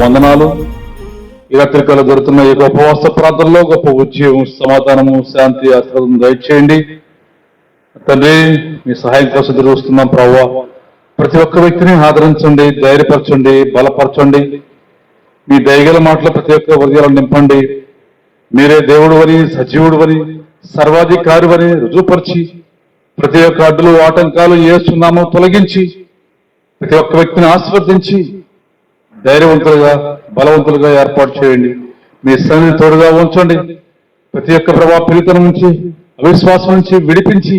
వందనాలు. ఈ రాత్రికాల జరుగుతున్న ఈ ఉపవాస ప్రాంతంలో గొప్ప ఉద్యోగం, సమాధానము, శాంతి, ఆశీర్వాదం దయచేయండి తండ్రి. మీ సహాయం కోసం ఎదురుస్తున్నాం ప్రభువా. ప్రతి ఒక్క వ్యక్తిని ఆదరించండి, ధైర్యపరచండి, బలపరచండి. మీ దయగల మాటలు ప్రతి ఒక్క హృదయాలను నింపండి. మీరే దేవుడు అని, సజీవుడు అని, సర్వాధికారి అని రుజువుపరిచి ప్రతి ఒక్క అడ్డులు, ఆటంకాలు యేసునామమున తొలగించి ప్రతి ఒక్క వ్యక్తిని ఆశీర్వదించి ధైర్యవంతులుగా, బలవంతులుగా ఏర్పాటు చేయండి. మీ సన్నిధి తోడుగా ఉంచండి. ప్రతి ఒక్క పీడితనం నుంచి, అవిశ్వాసం నుంచి విడిపించి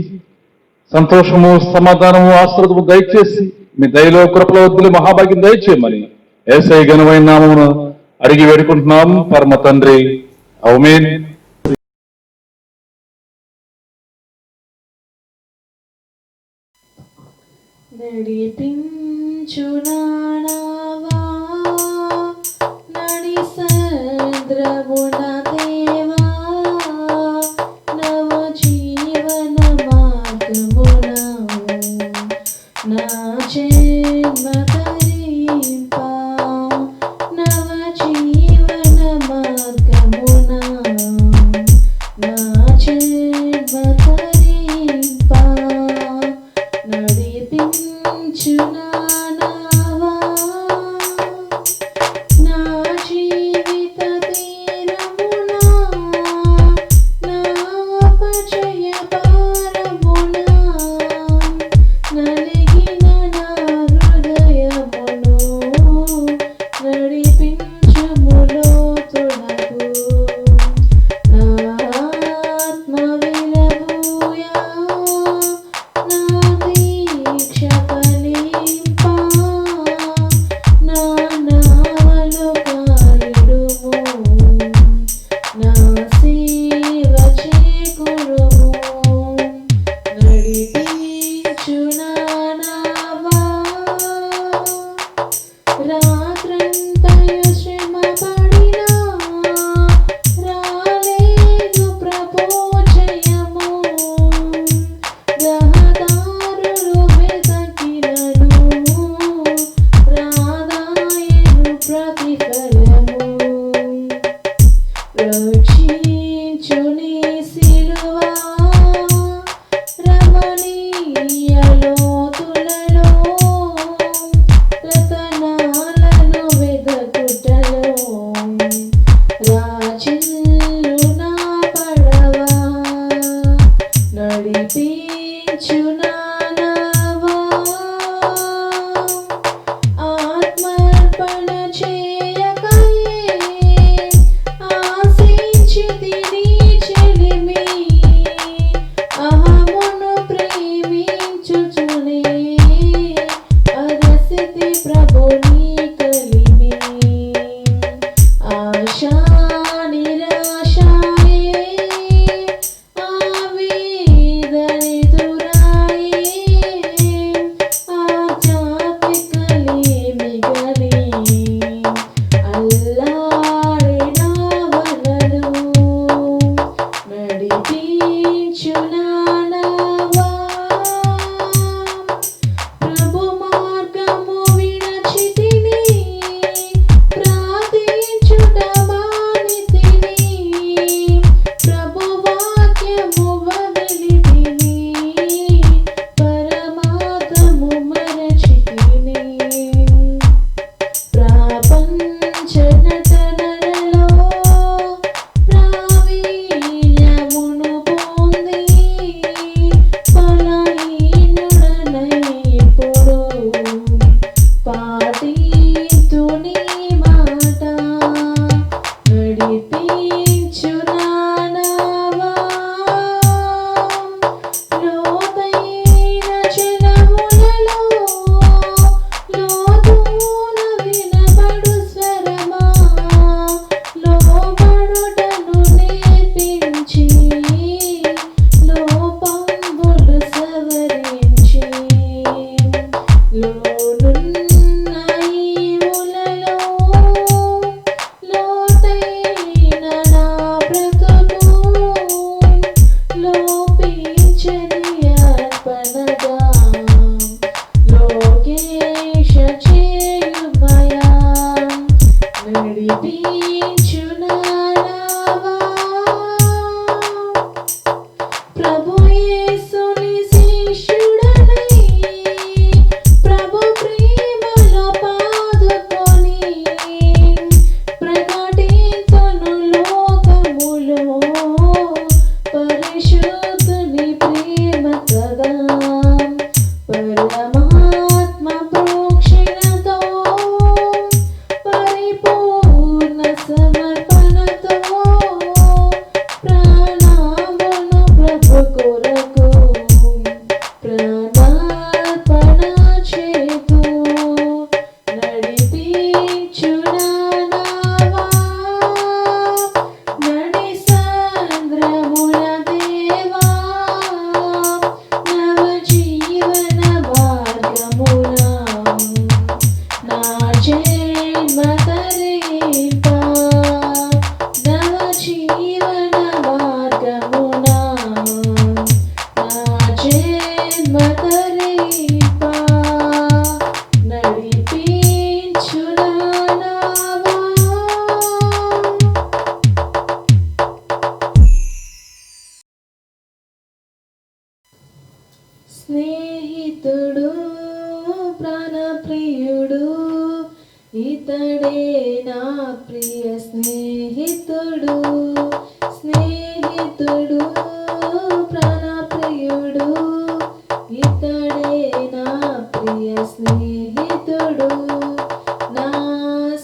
సంతోషము, సమాధానము, ఆశీర్వాదము దయచేసి మీ దయలో, కృపలో, వద్దులు మహాభాగ్యం దయచేయమని యేసయ్య ఘనమైన నామమున అడిగి వేడుకుంటున్నాం పరమ తండ్రి. ఆమేన్. నడిపించునావా నడి సంద్రమున దేవా నవ జీవన మార్గమున నా జన్మ తరింపా నవ జీవన మార్గమున నా జన్మ తరింపా నడిపించునావా నా జీవిత తీరము స్నేహితుడు ప్రాణప్రియుడు ఇతడే నా ప్రియ స్నేహితుడు స్నేహితుడు ప్రాణప్రియుడు ఇతడే నా ప్రియ స్నేహితుడు నా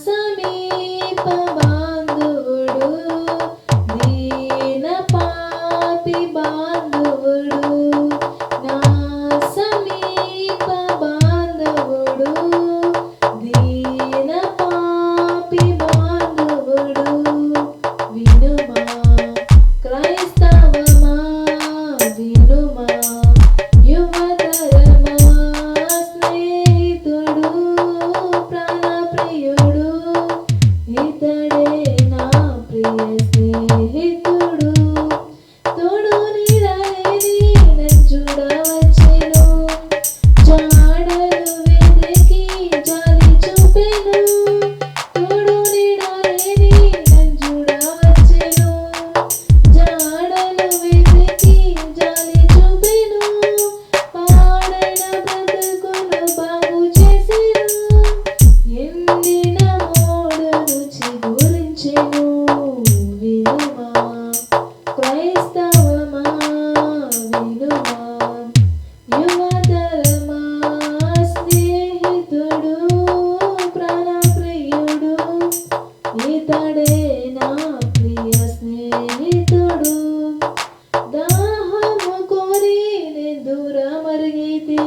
సమీప బాంధవుడు దీన పాపి బాంధవుడు నా సమీప బాంధవుడు దీన పాపి బాంధవుడు వినుమా క్రైస్తవమా వినుమా యువతరమా స్నేహితుడు ప్రాణప్రియుడు ఇతడే నా ప్రియ స్నేహితుడు తోడు నీడలేని చూడవచ్చెను జాడలు వెతికి జాలి చూపెను తోడు నీడలేని చూడవచ్చెను జాడలు వెతికి జాలి చూపెను పాడైన బ్రతుకును బాగు చేసెను ఎండిన మోడును చిగురించెను వినుమా క్రైస్తవమా వినుమా యువతరమా స్నేహితుడు ప్రాణప్రియుడు ఇతడే నా ప్రియ స్నేహితుడు దాహము కోరి దూరమరిగితి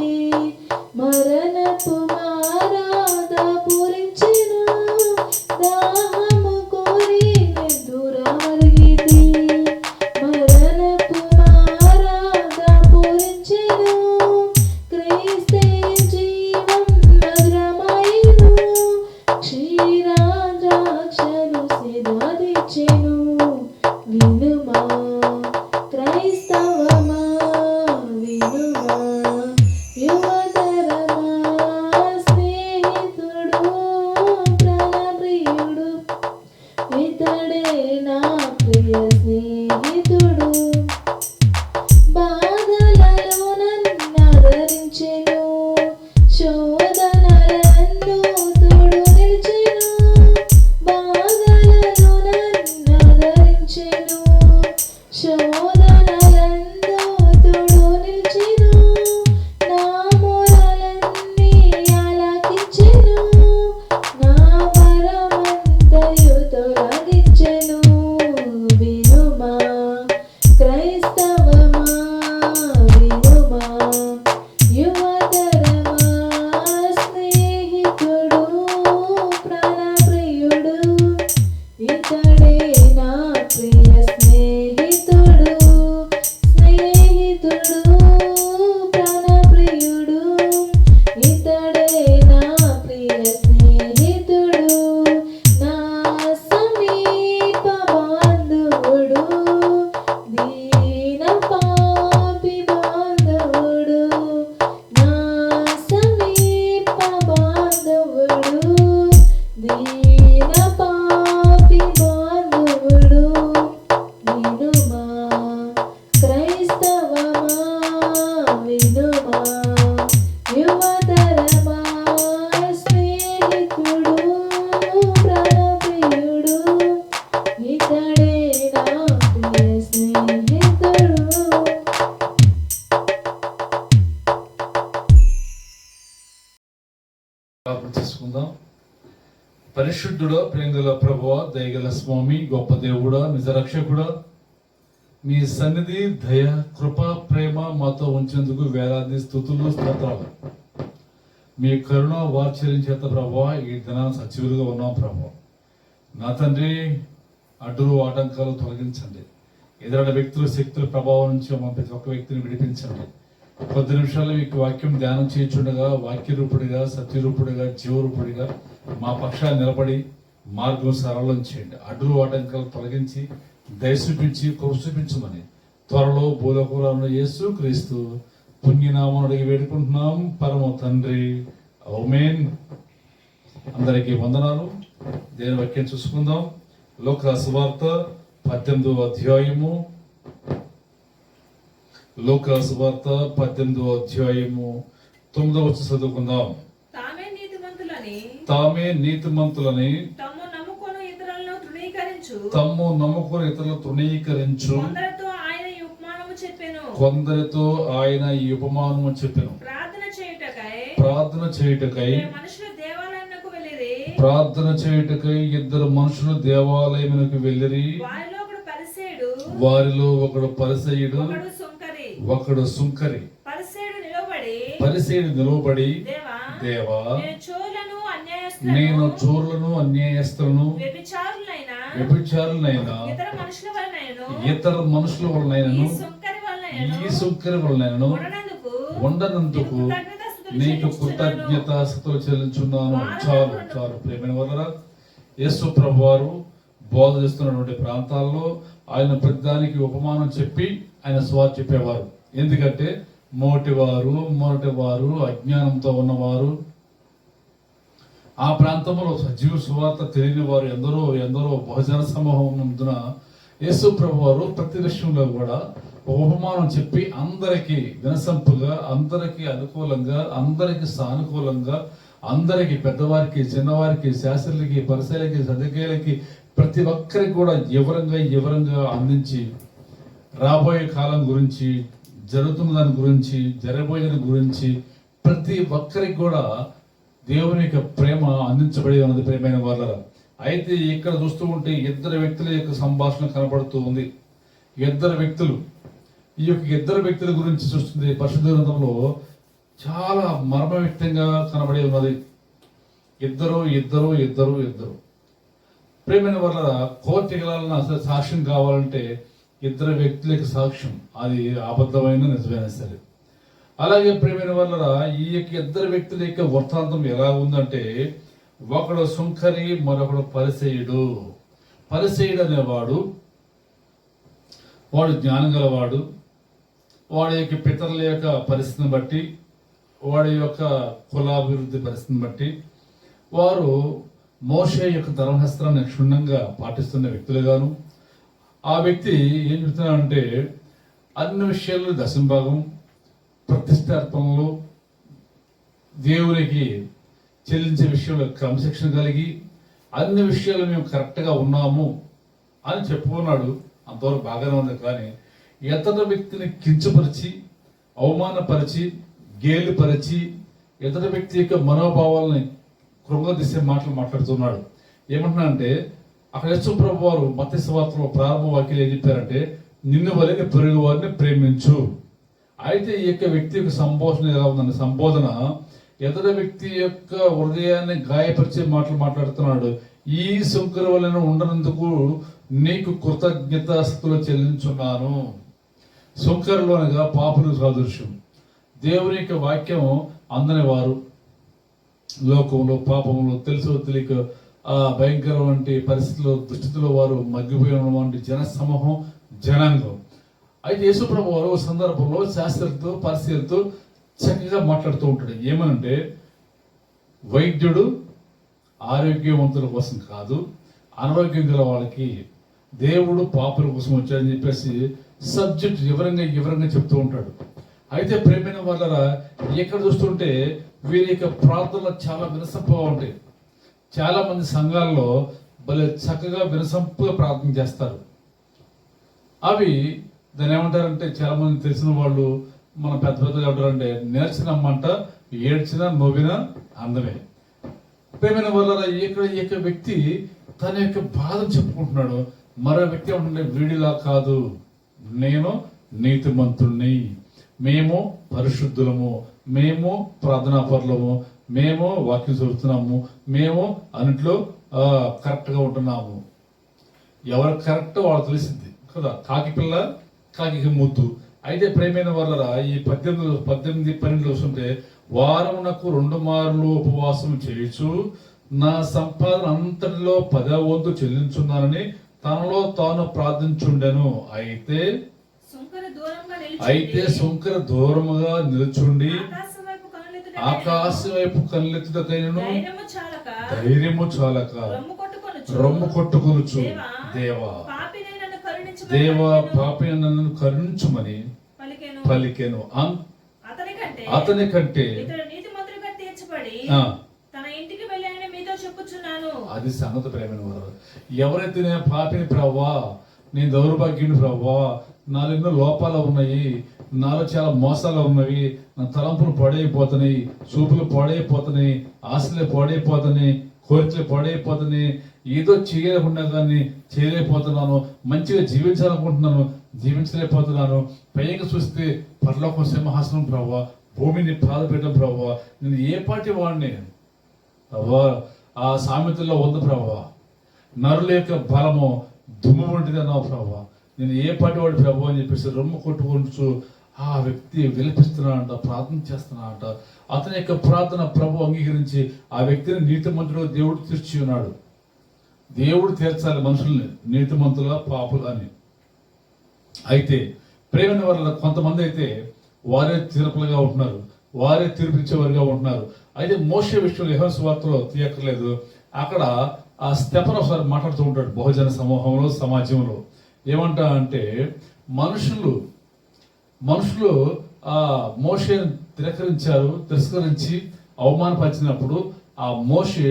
మరణపు మారాద పూరించెను దాహము కోరి దూరమరిగితి మరణపు మారాద పూరించెను క్రీస్తే జీవం మధురమాయెను క్షీరాద్రాక్షను సిదాదిచ్చెను వినుమా క్రైస్తవమా వినుమా యువతరమా స్నేహితుడు ప్రాణప్రియుడు ఇతడే నా ప్రియ స్నేహితుడు బాధలలో నన్నదరించెను శోధనలందు తోడు నిలిచెను బాధలలో నన్నదరించెను శోధనలందు తోడు నిలిచెను నా మొరలన్నీ ఆలకించెను నా పరమంతయు తొలగించెను వినుమా క్రైస్తవమా వినుమా యువతరమా స్నేహితుడు ప్రాణప్రియుడు ఇతడే నా ప్రియ స్నేహితుడు స్నేహితుడు ప్రాణప్రియుడు ఇతడే నా ప్రియ స్నేహితుడు నా సమీప బాంధవుడు దీన పాపి బాంధవుడు నా సమీప బాంధవుడు దీన పాపి బాంధవుడు వినుమా క్రైస్తవమా వినుమా యువతరమా స్నేహితుడు ప్రాణప్రియుడు ఇతడే నా ప్రియ స్నేహితుడు ప్రార్థన చేసుకుందాం. పరిశుద్ధుడా ప్రేంగల ప్రభువా దయగల స్వామి గొప్ప దేవుడా నిజ రక్షకుడా మీ సన్నిధి దయ కృప ప్రేమ మాతో ఉంచేందుకు వేలాది స్తుతులు స్తోత్రాలు. మీ కరుణ వాత్సల్యం చేత ప్రభువా ఈ దినాన్ని సజీవులుగా ఉన్నాం ప్రభువా. నా తండ్రి అడ్డులు ఆటంకాలు తొలగించండి. ఎదురైన వ్యక్తుల శక్తుల ప్రభావం నుంచి మా ప్రతి ఒక్క వ్యక్తిని విడిపించండి. కొద్ది నిమిషాలు మీకు వాక్యం ధ్యానం చేయించుండగా వాక్యరూపుడిగా సత్యరూపుడిగా జీవరూపుడిగా మా పక్షాన్ని నిలబడి మార్గం సరళం చేయండి. అడ్డులు ఆటంకాలు తొలగించి దయ చూపించి కృప చూపించమని త్వరలో భూలోకంలో యేసు క్రీస్తు పుణ్యనామం అడిగి వేడుకుంటున్నాం పరమ తండ్రి. ఆమేన్. అందరికీ వందనాలు. దేని వాక్యం చూసుకుందాం. లోక సువార్త 18వ అధ్యాయము లూకాసు వార్త 18వ అధ్యాయము 9వ వచనం చదువుకుందాం. తామే నీతిమంతులని తామే నీతిమంతులని తమ్ము నమ్ముకొని ఇతరులను తృణీకరించు కొందరితో ఆయన ఈ ఉపమానము చెప్పెను. ఆయన ఈ ఉపమానము చెప్పెను. ప్రార్థన చేయుటకై ఇద్దరు మనుషులు దేవాలయమునకు వెళ్ళిరి. వారిలో ఒకడు పరిసయ్యుడు, ఒకడు సుంకరి. పరిసయ్యుడు నిలవబడి, దేవా, నేను చోరులను అన్యాయస్తులను వ్యభిచారులైన ఇతర మనుషుల వలనైనను ఈ సుంకరి వలనైనను ఉండనందుకు నీకు కృతజ్ఞతాస్తుతులు చెల్లించున్నాను. చాలు చాలు ప్రేమైన వలన యేసు ప్రభువారు బోధ చేస్తున్నటువంటి ప్రాంతాల్లో ఆయన ప్రతిదానికి ఉపమానం చెప్పి ఆయన స్వార్థ చెప్పేవారు. ఎందుకంటే మొరటివారు అజ్ఞానంతో ఉన్నవారు, ఆ ప్రాంతంలో సజీవ సువార్త తెలియని వారు ఎందరో బహుజన సమూహం ఉన్నందున యేసు ప్రభువారు ప్రతి విషయంలో కూడా ఉపమానం చెప్పి అందరికీ వినసంపుగా, అందరికీ అనుకూలంగా, అందరికీ సానుకూలంగా, అందరికీ పెద్దవారికి, చిన్నవారికి, శాస్త్రులకి, పరిసరులకి, సదకేయులకి ప్రతి ఒక్కరికి కూడా వివరంగా అందించి రాబోయే కాలం గురించి, జరుగుతున్న దాని గురించి, జరగబోయే దాని గురించి ప్రతి ఒక్కరికి కూడా దేవుని యొక్క ప్రేమ అందించబడి ఉన్నది. ప్రేమైన వాళ్ళ అయితే ఇక్కడ చూస్తూ ఉంటే ఇద్దరు వ్యక్తుల యొక్క సంభాషణ కనబడుతూ ఉంది. ఈ యొక్క ఇద్దరు వ్యక్తుల గురించి చూస్తుంది పరిశుద్ధ గ్రంథంలో చాలా మర్మవ్యక్తంగా కనబడి ఉన్నది. ఇద్దరు ప్రేమైన వాళ్ళ కోర్టుకి వెళ్ళాలన్నా అసలు సాక్ష్యం కావాలంటే ఇద్దరు వ్యక్తులకి సాక్ష్యం, అది అబద్ధమైన నిజమైనా సరే. అలాగే ప్రేమైన వాళ్ళ ఈ యొక్క ఇద్దరు వ్యక్తుల యొక్క వృత్తాంతం ఎలా ఉందంటే, ఒకడు సుంకరి, మరొకడు పరిసయ్యుడు. పరిసయ్యుడు అనేవాడు జ్ఞానం గలవాడు. వాడి యొక్క పితరుల యొక్క పరిస్థితిని బట్టి, వాడి యొక్క కులాభివృద్ధి పరిస్థితిని బట్టి వారు మోషే యొక్క ధర్మశాస్త్రాన్ని క్షుణ్ణంగా పాటిస్తున్న వ్యక్తులుగాను, ఆ వ్యక్తి ఏం చెప్తున్నాడంటే అన్ని విషయాల్లో దశంభాగం, ప్రతిష్టాత్మకంలో దేవునికి చెల్లించే విషయంలో క్రమశిక్షణ కలిగి అన్ని విషయాలు మేము కరెక్ట్గా ఉన్నాము అని చెప్పుకున్నాడు. అంతవరకు బాగానే ఉంది. కానీ ఇతర వ్యక్తిని కించపరిచి, అవమానపరిచి, గేలిపరిచి, ఇతర వ్యక్తి యొక్క మనోభావాలని కృంగదీసే మాటలు మాట్లాడుతున్నాడు. ఏమంటున్నాడంటే అక్కడ యేసు ప్రభు వారు మత్తయి సువార్తలో ప్రారంభ వాక్యాలు ఏం చెప్పారంటే, నిన్ను వలె పొరుగు వారిని ప్రేమించు. అయితే ఈ యొక్క వ్యక్తి యొక్క సంభాషణ ఎలా ఉందండి? సంబోధన ఇతర వ్యక్తి యొక్క హృదయాన్ని గాయపరిచే మాటలు మాట్లాడుతున్నాడు. ఈ సుంకరి వలన ఉండనందుకు నీకు కృతజ్ఞతాస్తుతులు చెల్లించున్నాను. సుంకరులు అనగా పాపులు సాదృశ్యం. దేవుని యొక్క వాక్యం అందని వారు, లోకంలో పాపంలో తెలుసో తెలియక ఆ భయంకర వంటి పరిస్థితుల్లో దుస్థితిలో వారు మగ్గిపోయిన వంటి జనసమూహం, జనాంగం. అయితే యేసుప్రభు వారు సందర్భంలో శాస్త్రులతో పరిశీలతో చక్కగా మాట్లాడుతూ ఉంటాడు. ఏమనంటే, వైద్యుడు ఆరోగ్యవంతుల కోసం కాదు, అనారోగ్యం గల వాళ్ళకి, దేవుడు పాపుల కోసం వచ్చాడని చెప్పేసి సబ్జెక్ట్ వివరంగా చెప్తూ ఉంటాడు. అయితే ప్రేమైన వాళ్ళ ఎక్కడ చూస్తుంటే వీరి యొక్క ప్రార్థనలు చాలా వినసంపుగా ఉంటాయి. చాలా మంది సంఘాల్లో భలే చక్కగా వినసంపుగా ప్రార్థన చేస్తారు. అవి దాన్ని ఏమంటారంటే, చాలా మంది తెలిసిన వాళ్ళు మన పెద్దగా ఉంటారంటే, నేర్చినమ్మంట ఏడ్చిన నవ్విన అందమే. ప్రేమైన వాళ్ళ ఇక్కడ ఈ యొక్క వ్యక్తి తన యొక్క బాధను చెప్పుకుంటున్నాడు. మరో వ్యక్తి ఏమంటుంటే, వీడిలా కాదు, నేను నీతిమంతుణ్ణి, మేము పరిశుద్ధులము, మేము ప్రార్థనాపరులము, మేము వాక్యం చదువుతున్నాము, మేము అన్నింటిలో కరెక్ట్గా ఉంటున్నాము. ఎవరు కరెక్ట్ వాళ్ళు తెలిసింది కదా. కాకి పిల్ల కాకి ముద్దు. అయితే ప్రేమైన వాళ్ళ ఈ 18-12 వస్తుంటే, వారమునకు 2 మార్లు ఉపవాసం చేయొచ్చు, నా సంపాదన అంతటిలో 10వ వంతు చెల్లించున్నానని తనలో తాను ప్రార్థించుండెను. అయితే సుంకర దూరముగా నిలుచుండి ఆకాశం వైపు కళ్ళెత్తుటకైనను ధైర్యము చాలక రొమ్ము కొట్టుకొనుచు, దేవా పాపిని నన్ను కరుణించుమని పలికెను అతని కంటే ఇతడు నీతిమంతుడిగా తీర్చబడి ఆ, తన ఇంటికి వెళ్ళానని మీతో చెప్పుచున్నాను. అది సంగతి ప్రేమైన వారు. ఎవరైతే నేను పాపిని ప్రవ్వా, నేను దౌర్భాగ్యుని ప్రవ్వా, నాలో ఎన్నో లోపాలు ఉన్నాయి, నాలో చాలా మోసాలు ఉన్నవి, నా తలంపులు పాడైపోతున్నాయి, చూపులు పాడైపోతున్నాయి, ఆశలు పాడైపోతున్నాయి, కోరికలు పాడైపోతున్నాయి, ఏదో చేయలేకుండా కానీ చేయలేకపోతున్నాను, మంచిగా జీవించాలనుకుంటున్నాను, జీవించలేకపోతున్నాను, పైగా చూస్తే పరలోకం సింహాసనం ప్రవ్వా, భూమిని బాధపెట్టడం ప్రవ్వా, నేను ఏ పాటి వాడిని ప్రవ్వా, ఆ సామెతల్లో ఉంది ప్రవ్వా, నరుల యొక్క బలము దుమ్ము వంటిది అన్నావు ప్రవ్వా, నేను ఏ పాటి వాడు ప్రభు అని చెప్పేసి రొమ్ము కొట్టుకుంటూ ఆ వ్యక్తి విలపిస్తున్నాడంట, ప్రార్థన చేస్తున్నాడంట. అతని యొక్క ప్రార్థన ప్రభు అంగీకరించి ఆ వ్యక్తిని నీతిమంతుడు దేవుడు తీర్చి ఉన్నాడు. దేవుడు తీర్చాలి మనుషుల్ని, నీతిమంతుల పాపులు అని. అయితే ప్రేమైన వల్ల కొంతమంది అయితే వారే తీర్పులుగా ఉంటున్నారు, వారే తీర్పిచ్చేవారుగా ఉంటున్నారు. అయితే మోషే విషయంలో యోహాను సువార్తలో తీయక్కర్లేదు, అక్కడ ఆ స్టెఫెను ఒకసారి మాట్లాడుతూ ఉంటాడు బహుజన సమూహంలో, సమాజంలో. ఏమంటా అంటే మనుషులు ఆ మోషేను తిరస్కరించి అవమానపరిచినప్పుడు ఆ మోషే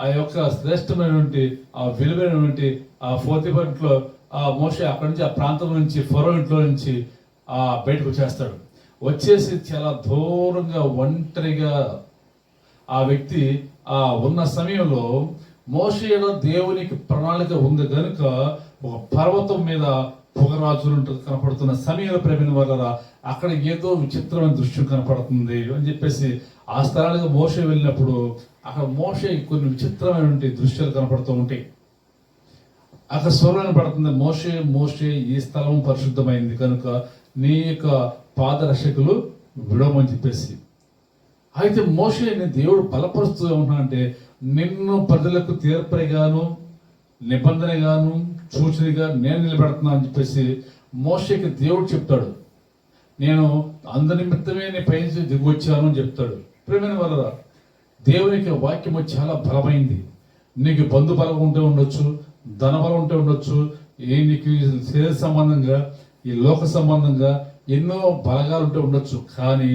ఆ యొక్క శ్రేష్టమైనటువంటి ఆ విలువైనటువంటి ఆ ఫోర్తిపట్లో ఆ మోషే అక్కడి నుంచి ఆ ప్రాంతం నుంచి ఫరో ఇంట్లో నుంచి బయటకు వచ్చేస్తాడు. వచ్చేసి చాలా దూరంగా ఒంటరిగా ఆ వ్యక్తి ఉన్న సమయంలో మోషేలో దేవునికి ప్రణాళిక ఉంది కనుక ఒక పర్వతం మీద పొగరాజులు కనపడుతున్న సమయంలో ప్రేమిన వల్ల అక్కడ ఏదో విచిత్రమైన దృశ్యం కనపడుతుంది అని చెప్పేసి ఆ స్థలానికి మోషే వెళ్ళినప్పుడు అక్కడ మోషే కొన్ని విచిత్రమైనటువంటి దృశ్యాలు కనపడుతూ ఉంటాయి. అక్కడ స్వరం పడుతుంది, మోషే మోషే ఈ స్థలం పరిశుద్ధమైంది కనుక నీ యొక్క పాదరక్షకులు విడవమని చెప్పేసి. అయితే మోషేని దేవుడు బలపరుస్తూ ఉన్నా అంటే నిన్ను ప్రజలకు తీర్పరిగాను నిబంధనగాను సూచనగా నేను నిలబెడుతున్నా అని చెప్పేసి మోషేకి దేవుడు చెప్తాడు. నేను అందు నిమిత్తమే నీ పైనుంచి దిగి వచ్చాను అని చెప్తాడు. ప్రేమైన వల్ల దేవునికి వాక్యము చాలా బలమైంది. నీకు బంధు బలం ఉంటే ఉండొచ్చు, ధన బలం ఉంటే ఉండొచ్చు, నీకు శరీర సంబంధంగా ఈ లోక సంబంధంగా ఎన్నో బలగాలు ఉంటే ఉండొచ్చు, కానీ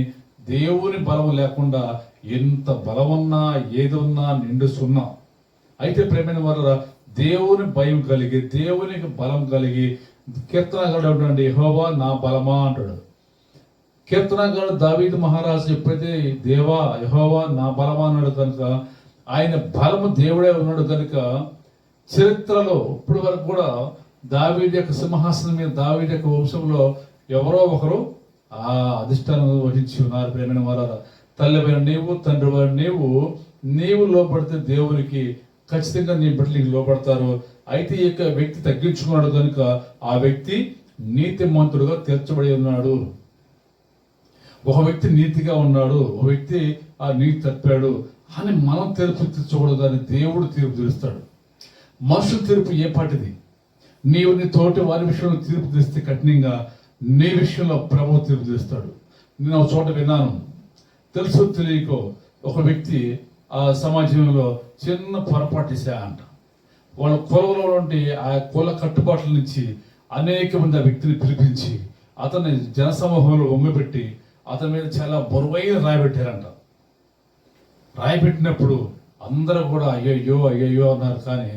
దేవుని బలం లేకుండా ఎంత బలమున్నా ఏది ఉన్నా నిండు సున్నా. అయితే ప్రేమైన వల్ల దేవుని భయం కలిగి దేవునికి బలం కలిగి కీర్తనగాడు అండి, యెహోవా నా బలమా అంటాడు. కీర్తనగాడు దావీదు మహారాజు ఎప్పుడైతే దేవా యెహోవా నా బలమా అన్నాడు కనుక ఆయన బలము దేవుడే ఉన్నాడు కనుక చరిత్రలో ఇప్పటి వరకు కూడా దావీదు యొక్క సింహాసనం మీద దావీదు యొక్క వంశంలో ఎవరో ఒకరు ఆ అధిష్టానం వహించి ఉన్నారు. ప్రేమైన వార తల్లిపైన నీవు తండ్రి వారు నీవు లోపడితే దేవునికి ఖచ్చితంగా నీ బిడ్డలకి లోపడతారు. అయితే ఈ యొక్క వ్యక్తి తగ్గించుకున్నాడు కనుక ఆ వ్యక్తి నీతిమంతుడుగా తీర్చబడి ఉన్నాడు. ఒక వ్యక్తి నీతిగా ఉన్నాడు, ఒక వ్యక్తి ఆ నీతి తప్పాడు అని మనం తీర్పు తీర్చకూడదు, కానీ దేవుడు తీర్పు తీరుస్తాడు. మనుషుల తీర్పు ఏ పాటిది? నీవు నీ తోటి వారి విషయంలో తీర్పు తీస్తే కఠినంగా నీ విషయంలో ప్రభు తీర్పు తీస్తాడు. నేను ఒక చోట విన్నాను, తెలుసు తెలియకో ఒక వ్యక్తి ఆ సమాజంలో చిన్న పొరపాటు చేశాయంట. వాళ్ళ కులంలో ఉండి ఆ కుల కట్టుబాట్ల నుంచి అనేక మంది ఆ వ్యక్తిని పిలిపించి అతన్ని జనసమూహంలో ఒంగపెట్టి అతని మీద చాలా బరువైన రాయబెట్టారంట. రాయబెట్టినప్పుడు అందరూ కూడా అయ్యయ్యో అయ్యయ్యో అన్నారు, కానీ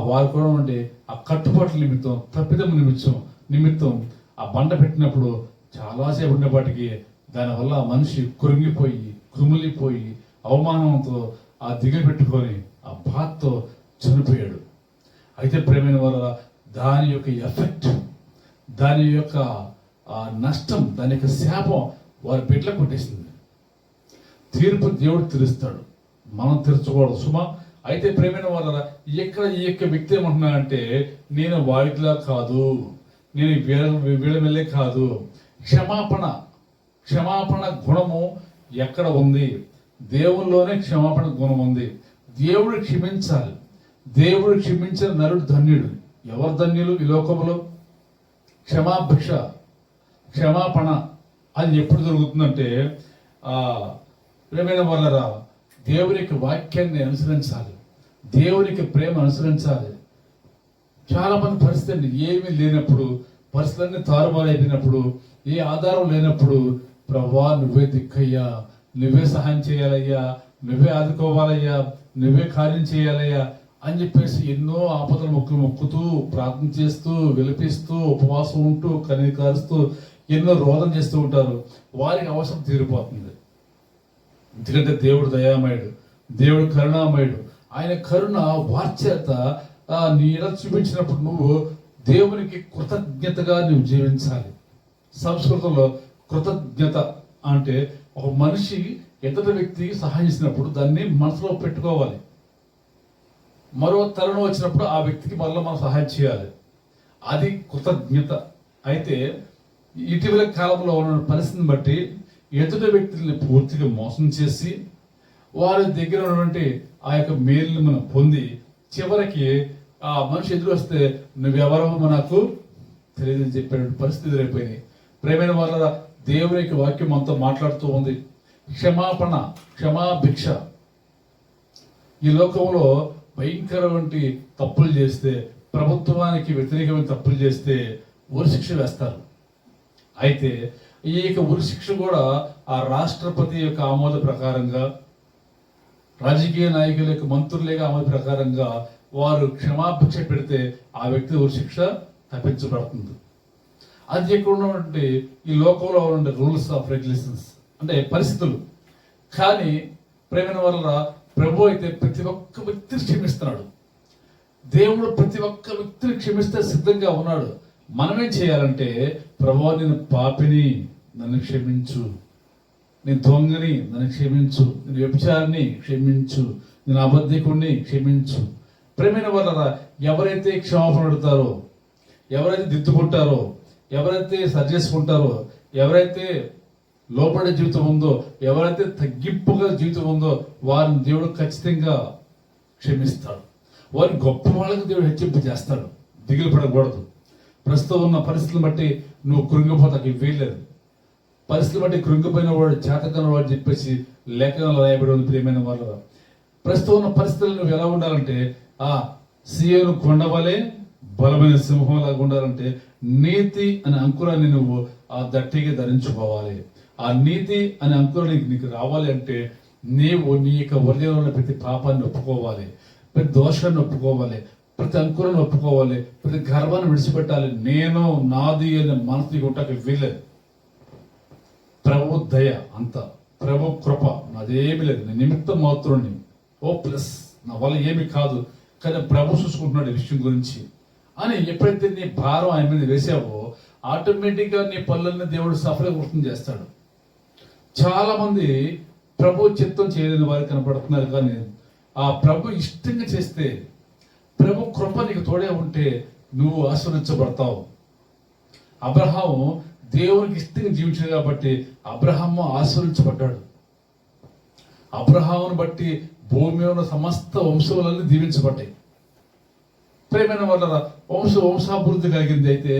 వారు కూడా ఉండి ఆ కట్టుబాట్ల నిమిత్తం తప్పిదం నిమిత్తం ఆ బండ పెట్టినప్పుడు చాలాసేపు ఉండేపాటికి దానివల్ల ఆ మనిషి కుమిలిపోయి అవమానంతో ఆ దిగులు పెట్టుకొని ఆ బాధతో చనిపోయాడు. అయితే ప్రేమైన వల్ల దాని యొక్క ఎఫెక్ట్, దాని యొక్క నష్టం, దాని యొక్క శాపం వారి బిడ్డలకు కొట్టేసింది. తీర్పు దేవుడు తీరుస్తాడు, మనం తీర్చకూడదు సుమా. అయితే ప్రేమైన వల్ల ఇక్కడ ఈ యొక్క వ్యక్తి ఏమంటున్నాడంటే నేను వాడిలా కాదు, నేను వీళ్ళ కాదు. క్షమాపణ గుణము ఎక్కడ ఉంది? దేవుల్లోనే క్షమాపణ గుణం ఉంది. దేవుడు క్షమించాలి. దేవుడు క్షమించిన నరుడు ధన్యుడు. ఎవరు ధన్యులు ఈ లోకంలో? క్షమాపణ అది ఎప్పుడు జరుగుతుందంటే ప్రేమైన వాళ్ళరా దేవునికి వాక్యాన్ని అనుసరించాలి, దేవునికి ప్రేమ అనుసరించాలి. చాలా మంది పరిస్థితి ఏమీ లేనప్పుడు పరిస్థితులన్నీ తారుమారు అయిపోయినప్పుడు, ఏ ఆధారం లేనప్పుడు, ప్రభువా నువ్వే దిక్కయ్యా, నువ్వే సహాయం చేయాలయ్యా, నువ్వే ఆదుకోవాలయ్యా, నువ్వే కార్యం చేయాలయ్యా అని చెప్పేసి ఎన్నో ఆపదలు మొక్కుతూ ప్రార్థన చేస్తూ విలపిస్తూ ఉపవాసం ఉంటూ కన్నీరు కారుస్తూ ఎన్నో రోదన చేస్తూ ఉంటారు. వారికి అవసరం తీరిపోతుంది. ఎందుకంటే దేవుడు దయామయుడు, దేవుడు కరుణామయుడు. ఆయన కరుణ వాత్సల్యత నీ ఇలా చూపించినప్పుడు నువ్వు దేవునికి కృతజ్ఞతగా నువ్వు జీవించాలి. సంస్కృతంలో కృతజ్ఞత అంటే ఒక మనిషి ఎదుటి వ్యక్తికి సహాయం చేసినప్పుడు దాన్ని మనసులో పెట్టుకోవాలి. మరో తరుణం వచ్చినప్పుడు ఆ వ్యక్తికి మళ్ళీ మనం సహాయం చేయాలి. అది కృతజ్ఞత. అయితే ఇటీవల కాలంలో ఉన్న పరిస్థితిని బట్టి ఎదుటి వ్యక్తుల్ని పూర్తిగా మోసం చేసి వారి దగ్గర ఉన్నటువంటి ఆ యొక్క మేలుని మనం పొంది చివరికి ఆ మనిషి ఎదురు వస్తే నువ్వెవరో నాకు తెలియదని చెప్పే పరిస్థితి ఎదురైపోయినాయి. ప్రేమైన వాళ్ళ దేవుని యొక్క వాక్యం అంతా మాట్లాడుతూ ఉంది. క్షమాపణ, క్షమాభిక్ష. ఈ లోకంలో భయంకరమైన తప్పులు చేస్తే, ప్రభుత్వానికి వ్యతిరేకమైన తప్పులు చేస్తే ఉరిశిక్ష వేస్తారు. అయితే ఈ యొక్క ఉరిశిక్ష కూడా ఆ రాష్ట్రపతి యొక్క ఆమోద ప్రకారంగా, రాజకీయ నాయకుల యొక్క మంత్రుల యొక్క ఆమోద ప్రకారంగా వారు క్షమాభిక్ష పెడితే ఆ వ్యక్తి ఉరిశిక్ష తప్పించబడుతుంది. అది ఇక్కడ ఉన్నటువంటి ఈ లోకంలో ఉన్న రూల్స్ ఆఫ్ రెగ్యులేషన్స్ అంటే పరిస్థితులు. కానీ ప్రేమైన వల్ల ప్రభు అయితే ప్రతి ఒక్క వ్యక్తిని క్షమిస్తున్నాడు. దేవుడు ప్రతి ఒక్క వ్యక్తిని క్షమిస్తే సిద్ధంగా ఉన్నాడు. మనమేం చేయాలంటే, ప్రభువా నేను పాపిని నన్ను క్షమించు, నేను దొంగని నన్ను క్షమించు, నేను వ్యభిచారిని క్షమించు, నేను అబద్ధికుడిని క్షమించు. ప్రేమైన వల్ల ఎవరైతే క్షమాపణ అడుగుతారో, ఎవరైతే దిద్దుకుంటారో, ఎవరైతే సరి చేసుకుంటారో, ఎవరైతే లోపడే జీవితం ఉందో, ఎవరైతే తగ్గింపుగా జీవితం ఉందో వారిని దేవుడు ఖచ్చితంగా క్షమిస్తాడు. వారిని గొప్ప వాళ్ళకి దేవుడు హెచ్చింపు చేస్తాడు. దిగులు పడకూడదు. ప్రస్తుతం ఉన్న పరిస్థితులను బట్టి నువ్వు కృంగిపోతాకి వీల్లేదు. పరిస్థితులు బట్టి కృంగిపోయిన వాడు చేతకన వాడు చెప్పేసి లేఖనాలు రాయబడి ఉంది. ప్రియమైన వాళ్ళు, ప్రస్తుతం ఉన్న పరిస్థితులు నువ్వు ఎలా ఉండాలంటే, ఆ సీయోను కొండవలే బలమైన సింహంలాగా ఉండాలంటే నీతి అనే అంకురాన్ని నువ్వు ఆ దట్టిగా ధరించుకోవాలి. ఆ నీతి అనే అంకురం నీకు రావాలి అంటే నీవు నీ యొక్క హృదయంలో ప్రతి పాపాన్ని ఒప్పుకోవాలి, ప్రతి దోషాన్ని ఒప్పుకోవాలి, ప్రతి అంకురాన్ని ఒప్పుకోవాలి, ప్రతి గర్వాన్ని విడిచిపెట్టాలి. నేను నాది అనే మనసు ఉంటాకి వీల్లేదు. ప్రభు దయ అంత, ప్రభు కృప నాదేమి లేదు, నేను నిమిత్తం మాత్రుడిని, ఓ ప్లస్ నా వల్ల ఏమి కాదు, కానీ ప్రభు చూసుకుంటున్నాడు ఈ విషయం గురించి అని ఎప్పుడైతే నీ భారం ఆయన మీద వేసావో ఆటోమేటిక్గా నీ పనులన్నీ దేవుడు సఫలీకృతం చేస్తాడు. చాలా మంది ప్రభు చిత్తం చేయలేని వారు కనపడుతున్నారు. కానీ ఆ ప్రభు ఇష్టంగా చేస్తే, ప్రభు కృప నీకు తోడే ఉంటే నువ్వు ఆశీర్వదించబడతావు. అబ్రహాము దేవునికి ఇష్టంగా జీవించాడు కాబట్టి అబ్రహాము ఆశీర్వదించబడ్డాడు. అబ్రహామును బట్టి భూమి ఉన్న సమస్త వంశములన్నీ దీవించబడ్డాయి. ప్రేమైన వాళ్ళ వంశాభివృద్ధి కలిగింది. అయితే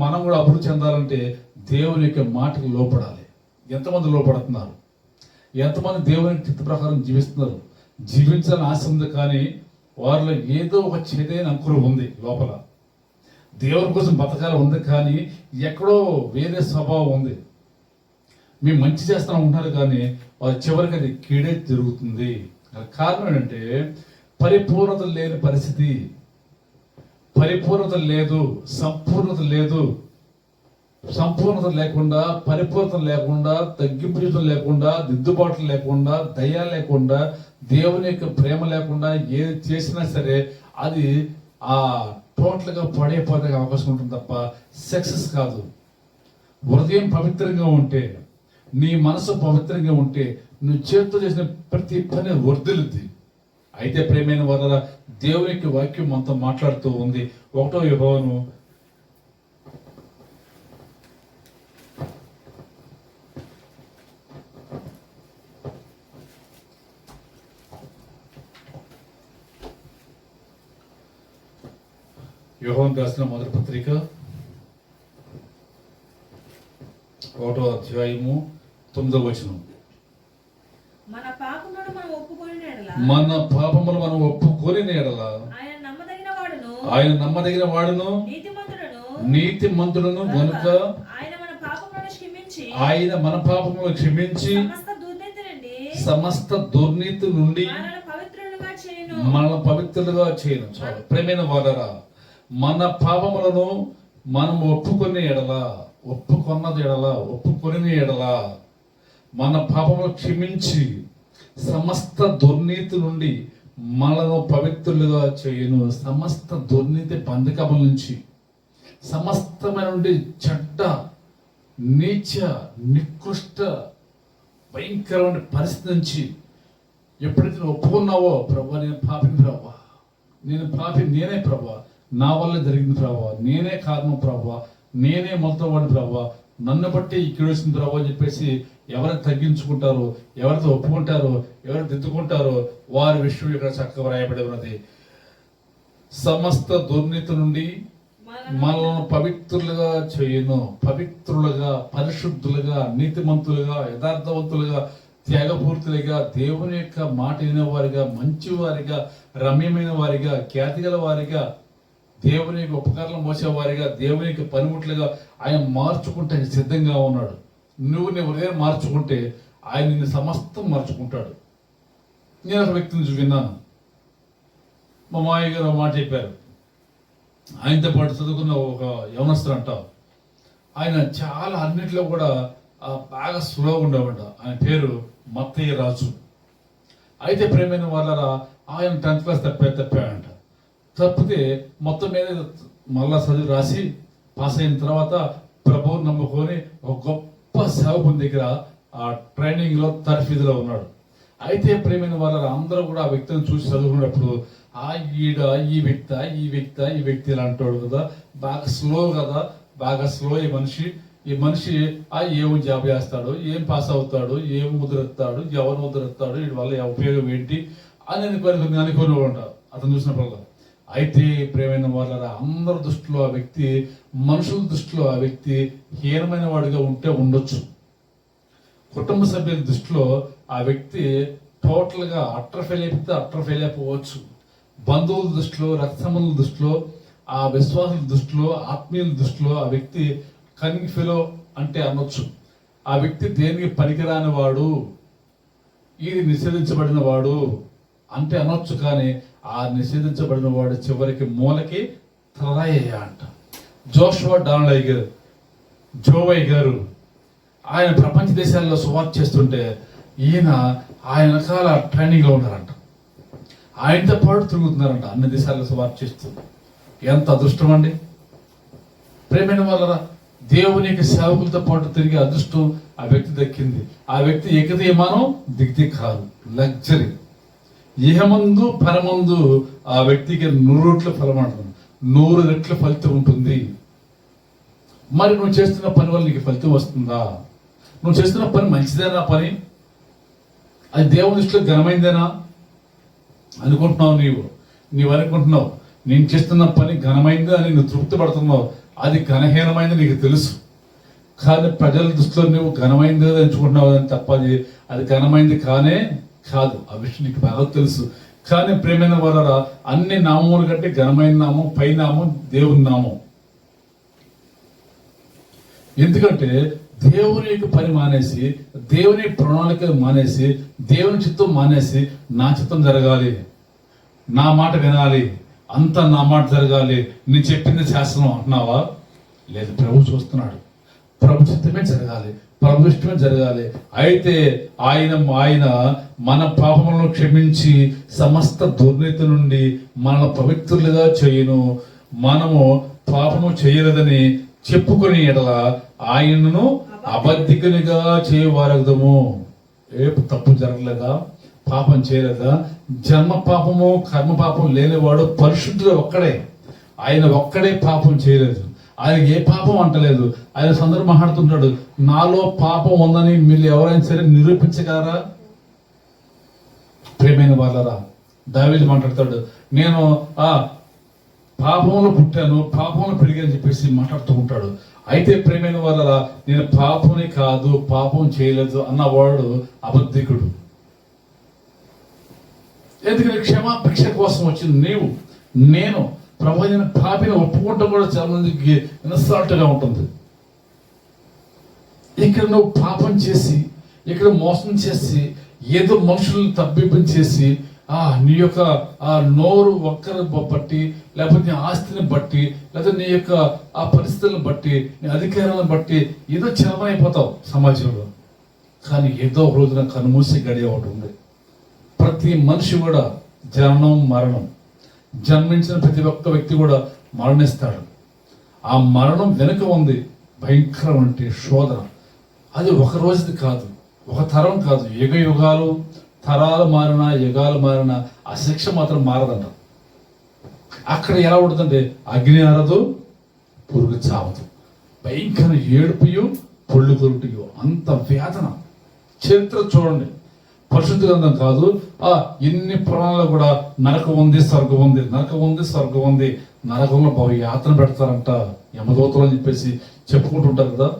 మనం కూడా అభివృద్ధి చెందాలంటే దేవుని యొక్క మాటకు లోపడాలి. ఎంతమంది లోపడుతున్నారు? ఎంతమంది దేవుని చిత్త ప్రకారం జీవిస్తున్నారు? జీవించాలని ఆశ ఉంది, కానీ వారిలో ఏదో ఒక చేదైన అంకురం ఉంది లోపల. దేవుని కోసం బతకాల ఉంది, కానీ ఎక్కడో వేరే స్వభావం ఉంది. మేము మంచి చేస్తాను ఉంటున్నారు, కానీ వారి చివరికి అది కీడే జరుగుతుంది. కారణం ఏంటంటే పరిపూర్ణత లేని పరిస్థితి, పరిపూర్ణత లేదు, సంపూర్ణత లేదు. సంపూర్ణత లేకుండా, పరిపూర్ణత లేకుండా, తగ్గింపు జీవితం లేకుండా, దిద్దుబాట్లు లేకుండా, దయ లేకుండా, దేవుని యొక్క ప్రేమ లేకుండా ఏది చేసినా సరే అది టోటల్గా పడైపోతే అవకాశం ఉంటుంది తప్ప సక్సెస్ కాదు. హృదయం పవిత్రంగా ఉంటే, నీ మనసు పవిత్రంగా ఉంటే నువ్వు చేతితో చేసిన ప్రతి పని వర్ధిల్లుద్ది. అయితే ప్రేమైన వల్ల దేవుని యొక్క వాక్యం అంతా మాట్లాడుతూ ఉంది. 1 యోహాను 1 రాసిన మొదటి పత్రిక 1వ అధ్యాయము 9వ వచనం. మన పాపములను మనం ఒప్పుకొనిన యెడల, మన పాపములు మనం ఒప్పుకొనిన యెడల ఆయన నమ్మదగిన వాడును, ఆయన నమ్మదగిన వాడును, నీతిమంతుడును, నీతిమంతులను గనుక ఆయన మన పాపములను క్షమించి ఆయన మన పాపములను క్షమించి సమస్త దుర్నీతి నుండి సమస్త దుర్నీతి నుండి మనల్ని పవిత్రులుగా చేయును. మన పవిత్రులుగా చేయను. చాలు ప్రేమైన వారరా, మన పాపములను మనం ఒప్పుకునే ఎడల మన పాపములు క్షమించి సమస్త దుర్నీతి నుండి మనను పవిత్రులుగా చేయును. సమస్త దుర్నీతి బంధకముల నుంచి, సమస్తమైన నుండి చెడ్డ నీచ నికృష్ట భయంకరమైన పరిస్థితి నుంచి ఎప్పుడైతే నువ్వు ఒప్పుకున్నావో, ప్రభా నేను పాపిని ప్రభా, నేనే ప్రభా, నా వల్ల జరిగింది ప్రభా, నేనే కారణం ప్రభా, నేనే మొదటి వాడిని ప్రభా, నన్ను బట్టి ఇక్కడ వచ్చింది ప్రభా అని చెప్పేసి ఎవరైతే తగ్గించుకుంటారో, ఎవరైతే ఒప్పుకుంటారో, ఎవరైతే దిద్దుకుంటారో వారి విషయం ఇక్కడ చక్కగా రాయబడి ఉన్నది. సమస్త దుర్నీతి నుండి మనల్ని పవిత్రులుగా చేయును. పవిత్రులుగా, పరిశుద్ధులుగా, నీతిమంతులుగా, యథార్థవంతులుగా, త్యాగపూర్తులుగా, దేవుని యొక్క మాట వినే వారిగా, మంచివారిగా, రమ్యమైన వారిగా, ఖ్యాతి గల వారిగా, దేవుని యొక్క ఉపకారాలు మోసేవారిగా, దేవుని యొక్క పనిముట్లుగా ఆయన మార్చుకుంటే సిద్ధంగా ఉన్నాడు. నువ్వు నీ హృదయం మార్చుకుంటే ఆయన నిన్ను సమస్తం మార్చుకుంటాడు. నేను ఒక వ్యక్తిని విన్నాను. మా మామయ్య గారు మాట చెప్పారు. ఆయనతో పాటు చదువుకున్న ఒక యవనస్తుడు అంట. ఆయన చాలా అన్నింటిలో కూడా బాగా స్లోగా ఉండేవాడు. ఆయన పేరు మత్తయ్య రాజు. అయితే ప్రేమైన వాళ్ళరా, ఆయన 10th క్లాస్ తప్పాడంట. తప్పితే మొత్తం మీద మళ్ళా చదివి రాసి పాస్ అయిన తర్వాత ప్రభువుని నమ్ముకొని ఒక గొప్ప సేవకుని దగ్గర ఆ ట్రైనింగ్ లో తర్ఫీదులో ఉన్నాడు. అయితే ప్రేమైన వాళ్ళ అందరూ కూడా ఆ వ్యక్తిని చూసి చదువుకున్నప్పుడు ఈ వ్యక్తి ఇలా అంటాడు కదా, బాగా స్లో కదా, బాగా స్లో ఈ మనిషి ఏం జాబ్ చేస్తాడు, ఏం పాస్ అవుతాడు, ఏం ముద్రెత్తాడు, ఎవరు ముద్రెత్తాడు, వీటి వల్ల ఉపయోగం ఏంటి అని అనుకుని ఉంటాడు అతను చూసినప్పుడు. అయితే ప్రేమైన వాళ్ళ అందరి దృష్టిలో ఆ వ్యక్తి, మనుషుల దృష్టిలో ఆ వ్యక్తి హీనమైన వాడిగా ఉండొచ్చు. కుటుంబ సభ్యుల దృష్టిలో ఆ వ్యక్తి టోటల్ గా అట్రఫెయిల్ అయిపోవచ్చు. బంధువుల దృష్టిలో, రక్తసంబంధుల దృష్టిలో, ఆ విశ్వాసుల దృష్టిలో, ఆత్మీయుల దృష్టిలో ఆ వ్యక్తి కనింగ్ ఫెలో అంటే అనొచ్చు. ఆ వ్యక్తి దేనికి పనికిరాని వాడు, ఇది నిషేధించబడిన వాడు అంటే అనొచ్చు. కానీ ఆ నిషేధించబడిన వాడు చివరికి మూలకి తలరాయ్య అంట. జోషువా జోవై గారు ఆయన ప్రపంచ దేశాల్లో సువార్త చేస్తుంటే ఈయన ఆయన రకాల ట్రైనింగ్ లో ఉన్నారంట. ఆయనతో పాటు తిరుగుతున్నారంట అన్ని దేశాల్లో సువార్త చేస్తూ. ఎంత అదృష్టం అండి ప్రేమైన వాళ్ళ. దేవునికి సేవకులతో పాటు తిరిగే అదృష్టం ఆ వ్యక్తి దక్కింది. ఆ వ్యక్తి ఏకదేమానం దిగ్దిక్కాలు లగ్జరీ. ఇహమందు పరమందు ఆ వ్యక్తికి 100 రెట్ల ఫలం అంటుంది, 100 రెట్ల ఫలితం ఉంటుంది. మరి నువ్వు చేస్తున్న పని వల్ల నీకు ఫలితం వస్తుందా? నువ్వు చేస్తున్న పని మంచిదేనా? పని అది దేవుని దృష్టిలో ఘనమైందేనా అనుకుంటున్నావు? నీవు అనుకుంటున్నావు నేను చేస్తున్న పని ఘనమైంది అని నువ్వు తృప్తి పడుతున్నావు. అది ఘనహీనమైంది నీకు తెలుసు. కానీ ప్రజల దృష్టిలో నువ్వు ఘనమైంది ఎంచుకుంటున్నావు అని తప్ప అది ఘనమైంది కాదు. ఆ విషయం నీకు బాగా తెలుసు. కానీ ప్రేమైన వాళ్ళ అన్ని నామముల కంటే ఘనమైన నామం, పై నామం దేవుని నామం. ఎందుకంటే దేవుని యొక్క పని మానేసి, దేవుని ప్రణాళిక మానేసి, దేవుని చిత్తం మానేసి నా చిత్తం జరగాలి, నా మాట వినాలి, అంతా నా మాట జరగాలి, నేను చెప్పింది శాస్త్రం అంటున్నావా? లేదు, ప్రభు చూస్తున్నాడు. ప్రభు చిత్తమే జరగాలి, ప్రభు ఇష్టమే జరగాలి. అయితే ఆయన మన పాపములను క్షమించి సమస్త దుర్నీతి నుండి మన పవిత్రులుగా చేయును. మనము పాపము చేయలేదని చెప్పుకొని ఎడల ఆయనను అబద్ధికునిగా చేయవారగదము. తప్పు జరగలేదా? పాపం చేయలేదా? జన్మ పాపము కర్మ పాపం లేనివాడు పరిశుద్ధుడు ఒక్కడే. ఆయన ఒక్కడే పాపం చేయలేదు. ఆయన ఏ పాపం అంటలేదు. ఆయన సందర్భం మాట్లాడుతుంటాడు, నాలో పాపం ఉందని మీరు ఎవరైనా సరే నిరూపించగలరా? ప్రేమైన వాళ్ళరా, దావీదు మాట్లాడతాడు, నేను పాపంలో పుట్టాను, పాపంలో పెరిగాని చెప్పేసి మాట్లాడుతూ ఉంటాడు. అయితే ప్రేమైన వాళ్ళరా, నేను పాపని కాదు, పాపం చేయలేదు అన్నవాడు అబద్ధికుడు. ఎందుకంటే క్షమాభిక్ష కోసం వచ్చింది నేను ప్రభు నేను పాపిని ఒప్పుకుంటూ కూడా చాలా మందికి ఇన్సల్ట్గా ఉంటుంది. ఇక్కడ నువ్వు పాపం చేసి, ఇక్కడ మోసం చేసి, ఏదో మనుషులను తప్పించేసి నీ యొక్క ఆ నోరు ఒక్కరి బట్టి, లేకపోతే నీ ఆస్తిని బట్టి, లేకపోతే నీ యొక్క ఆ పరిస్థితులను బట్టి, నీ అధికారాలను బట్టి ఏదో చలమైపోతావు సమాజంలో. కానీ ఏదో ఒక రోజున కనుమూసి గడియ ఒకటి ఉంది. ప్రతి మనిషి కూడా జననం మరణం, జన్మించిన ప్రతి ఒక్క వ్యక్తి కూడా మరణిస్తాడు. ఆ మరణం వెనుక ఉంది భయంకరమైన శోధన. అది ఒక రోజుది కాదు, ఒక తరం కాదు, యుగ యుగాలు, తరాలు మారినా, యుగాలు మారినా ఆ శిక్ష మాత్రం మారదంట. అక్కడ ఎలా ఉంటుందంటే అగ్ని అరదు, పురుగు చావదు, భయంకర ఏడుపుయు, పొళ్ళు కొరుటియు, అంత వేదన. చరిత్ర చూడండి, పరిశుద్ధ గ్రంథం కాదు, ఎన్ని పురాణాలు కూడా నరకం ఉంది, స్వర్గం ఉంది, నరకం ఉంది, స్వర్గం ఉంది, నరకంలో బాగా యాతన పెడతారంట యమదూతలు అని చెప్పేసి చెప్పుకుంటుంటారు కదా.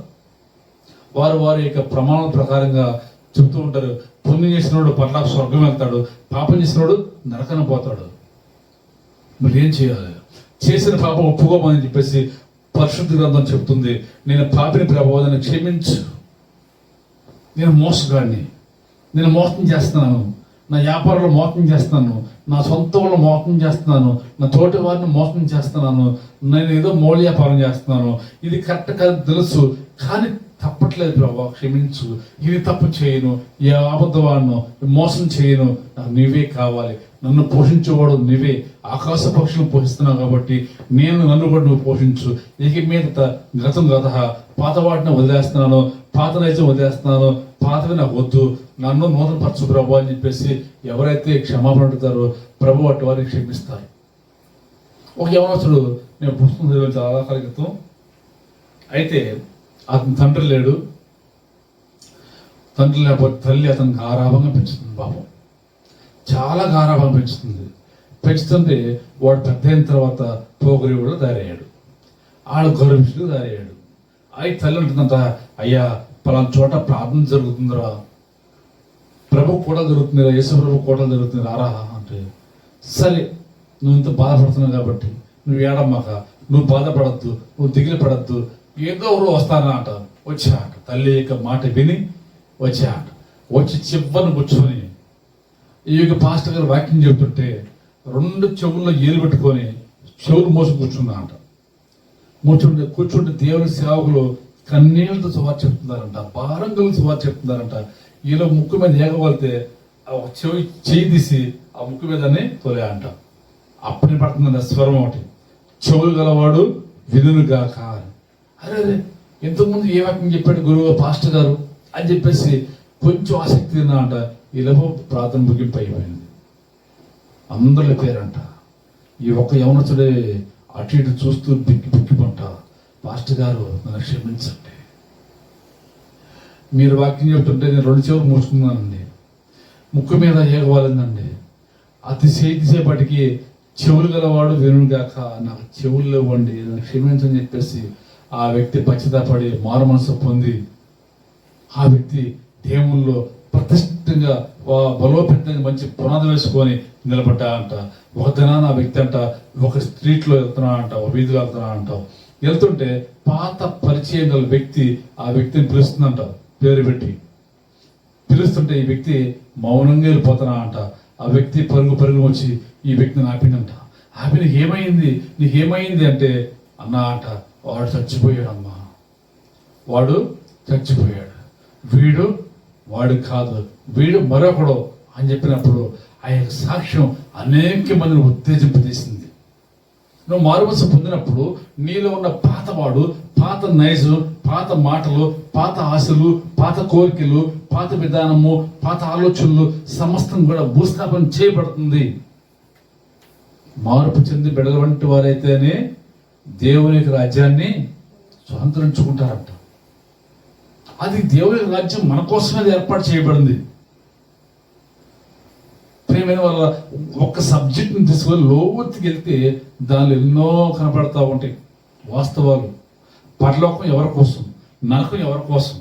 వారి యొక్క ప్రమాణాల ప్రకారంగా చెప్తూ ఉంటారు. పుణ్యం చేసినోడు పట్ల స్వర్గం వెళ్తాడు, పాపం చేసినోడు నరకన పోతాడు. మరి ఏం చేయాలి? చేసిన పాపం ఒప్పుకోమని చెప్పేసి పరిశుద్ధ గ్రంథం చెప్తుంది. నేను పాపిని ప్రభావాన్ని క్షమించు, నేను మోసగాడిని, నేను మోసం చేస్తున్నాను, నా వ్యాపారంలో మోసం చేస్తున్నాను, నా సొంత వాళ్ళు మోసం చేస్తున్నాను, నా తోటి వారిని మోసం చేస్తున్నాను, నేను ఏదో మౌలి వ్యాపారం చేస్తున్నాను, ఇది కరెక్ట్ కాదు తెలుసు, కానీ తప్పట్లేదు ప్రభావ క్షమించు, ఇది తప్పు చేయను, ఏ అబద్ధవాడిను మోసం చేయను, నాకు నీవే కావాలి, నన్ను పోషించేవాడు నీవే, ఆకాశ పక్షులను పోషిస్తున్నావు కాబట్టి నన్ను కూడా నువ్వు పోషించు. ఇక మీద గతం గత పాత వాటిని వదిలేస్తున్నాను, పాత నైజం వదిలేస్తున్నాను, పాతవి నాకు వద్దు, నన్ను నూతనపరచు ప్రభు అని చెప్పేసి ఎవరైతే క్షమాపణ అడుగుతారో ప్రభు అటు వారిని క్షమిస్తారు. ఒక యవనస్తుడు, నేను పుస్తకం చదివాను చాలా కాల క్రితం. అయితే అతని తండ్రి లేడు, తండ్రి లేకపోతే తల్లి అతనికి గారాభంగా పెంచుతుంది. పాపం చాలా గారాభంగా పెంచుతుంటే వాడు పెద్ద అయిన తర్వాత పోగరి కూడా తయారయ్యాడు, ఆడు గౌరవించుడు తయారయ్యాడు. అయి తల్లి ఉంటుందంట, అయ్యా పలానా చోట ప్రార్థన జరుగుతుందిరా, ప్రభు కూడా జరుగుతుందిరా, యేసు ప్రభు కూడా జరుగుతుంది రారా అంటే, సరే నువ్వు ఇంత బాధపడుతున్నావు కాబట్టి నువ్వు ఏడమ్మాక, నువ్వు బాధపడద్దు, నువ్వు దిగులు పడద్దు, ఏదో ఎవరు వస్తానా అంట. వచ్చాక తల్లి యొక్క మాట విని వచ్చాక వచ్చి చివరిని కూర్చొని ఈ యొక్క పాస్టర్ గారు వాక్యం చెబుతుంటే 2 చెవుల్లో ఏలు పెట్టుకొని చెవులు మోసం కూర్చున్నా అంట. కూర్చుంటే దేవుని సేవకులు కన్నీళ్ళతో సువార్త చెప్తున్నారంట, భారం కలిసి సువార్త చెప్తున్నారంట. ఈలో ముక్కు మీద ఏగవలితే ఒక చెయ్యి తీసి ఆ ముక్కు మీదనే తొలే అంట. అప్పుడే పడుతుందంట స్వరం ఒకటి, చెవులు గలవాడు వినుగాక. అరే ఇంతకుముందు ఏ వాక్యం చెప్పాడు గురువు పాస్టర్ గారు అని చెప్పేసి కొంచెం ఆసక్తి తిన్నా అంట. ఈలోపు ప్రార్థన ముగింపు అయిపోయింది. అందరి పేరంట. ఈ ఒక్క యవనతుడే అటు ఇటు చూస్తూ బిక్కిపంట, పాస్టర్ గారు నన్ను క్షమించండి, మీరు వాక్యం చెప్తుంటే నేను 2 చెవులు మూసుకున్నానండి, ముక్కు మీద ఏగవాలందండి, అతిసేపటికి చెవులు గలవాడు వినుగాక, నాకు చెవులు ఇవ్వండి, నన్ను క్షమించని చెప్పేసి ఆ వ్యక్తి పశ్చాత్తాపడి మారు మనసు పొంది ఆ వ్యక్తి దేవుల్లో ప్రతిష్టంగా బలోపేతంగా మంచి పునాది వేసుకొని నిలబడ్డా అంట. ఒక దినాన ఆ వ్యక్తి అంట ఒక స్ట్రీట్లో వెళ్తున్నా అంట, ఒక వీధిలో వెళ్తున్నా అంట. వెళ్తుంటే పాత పరిచయం గల వ్యక్తి ఆ వ్యక్తిని పిలుస్తుందంట, పేరు పెట్టి పిలుస్తుంటే ఈ వ్యక్తి మౌనంగా వెళ్ళిపోతున్నా అంట. ఆ వ్యక్తి పరుగు వచ్చి ఈ వ్యక్తిని ఆపిందంట. ఆపి నీకేమైంది అంటే, అన్నా అంట, వాడు చచ్చిపోయాడమ్మా, వాడు చచ్చిపోయాడు, వాడు కాదు, వీడు మరొకడు అని చెప్పినప్పుడు ఆ యొక్క సాక్ష్యం అనేక మందిని ఉత్తేజింపజేసింది. నువ్వు మారుమనసు పొందినప్పుడు నీలో ఉన్న పాతవాడు, పాత నైజం, పాత మాటలు, పాత ఆశలు, పాత కోరికలు, పాత విధానము, పాత ఆలోచనలు సమస్తం కూడా భూస్థాపన చేయబడుతుంది. మార్పు చెంది బిడల వంటి వారైతేనే దేవుని యొక్క రాజ్యాన్ని స్వతంత్రించుకుంటారంట. అది దేవుని రాజ్యం మన కోసమే ఏర్పాటు చేయబడింది. ప్రియమైన వాళ్ళ ఒక్క సబ్జెక్ట్ని తీసుకొని లోతుకి వెళ్తే దానిలో ఎన్నో కనపడతా ఉంటాయి వాస్తవాలు. పరలోకం ఎవరి కోసం, నరకం ఎవరి కోసం?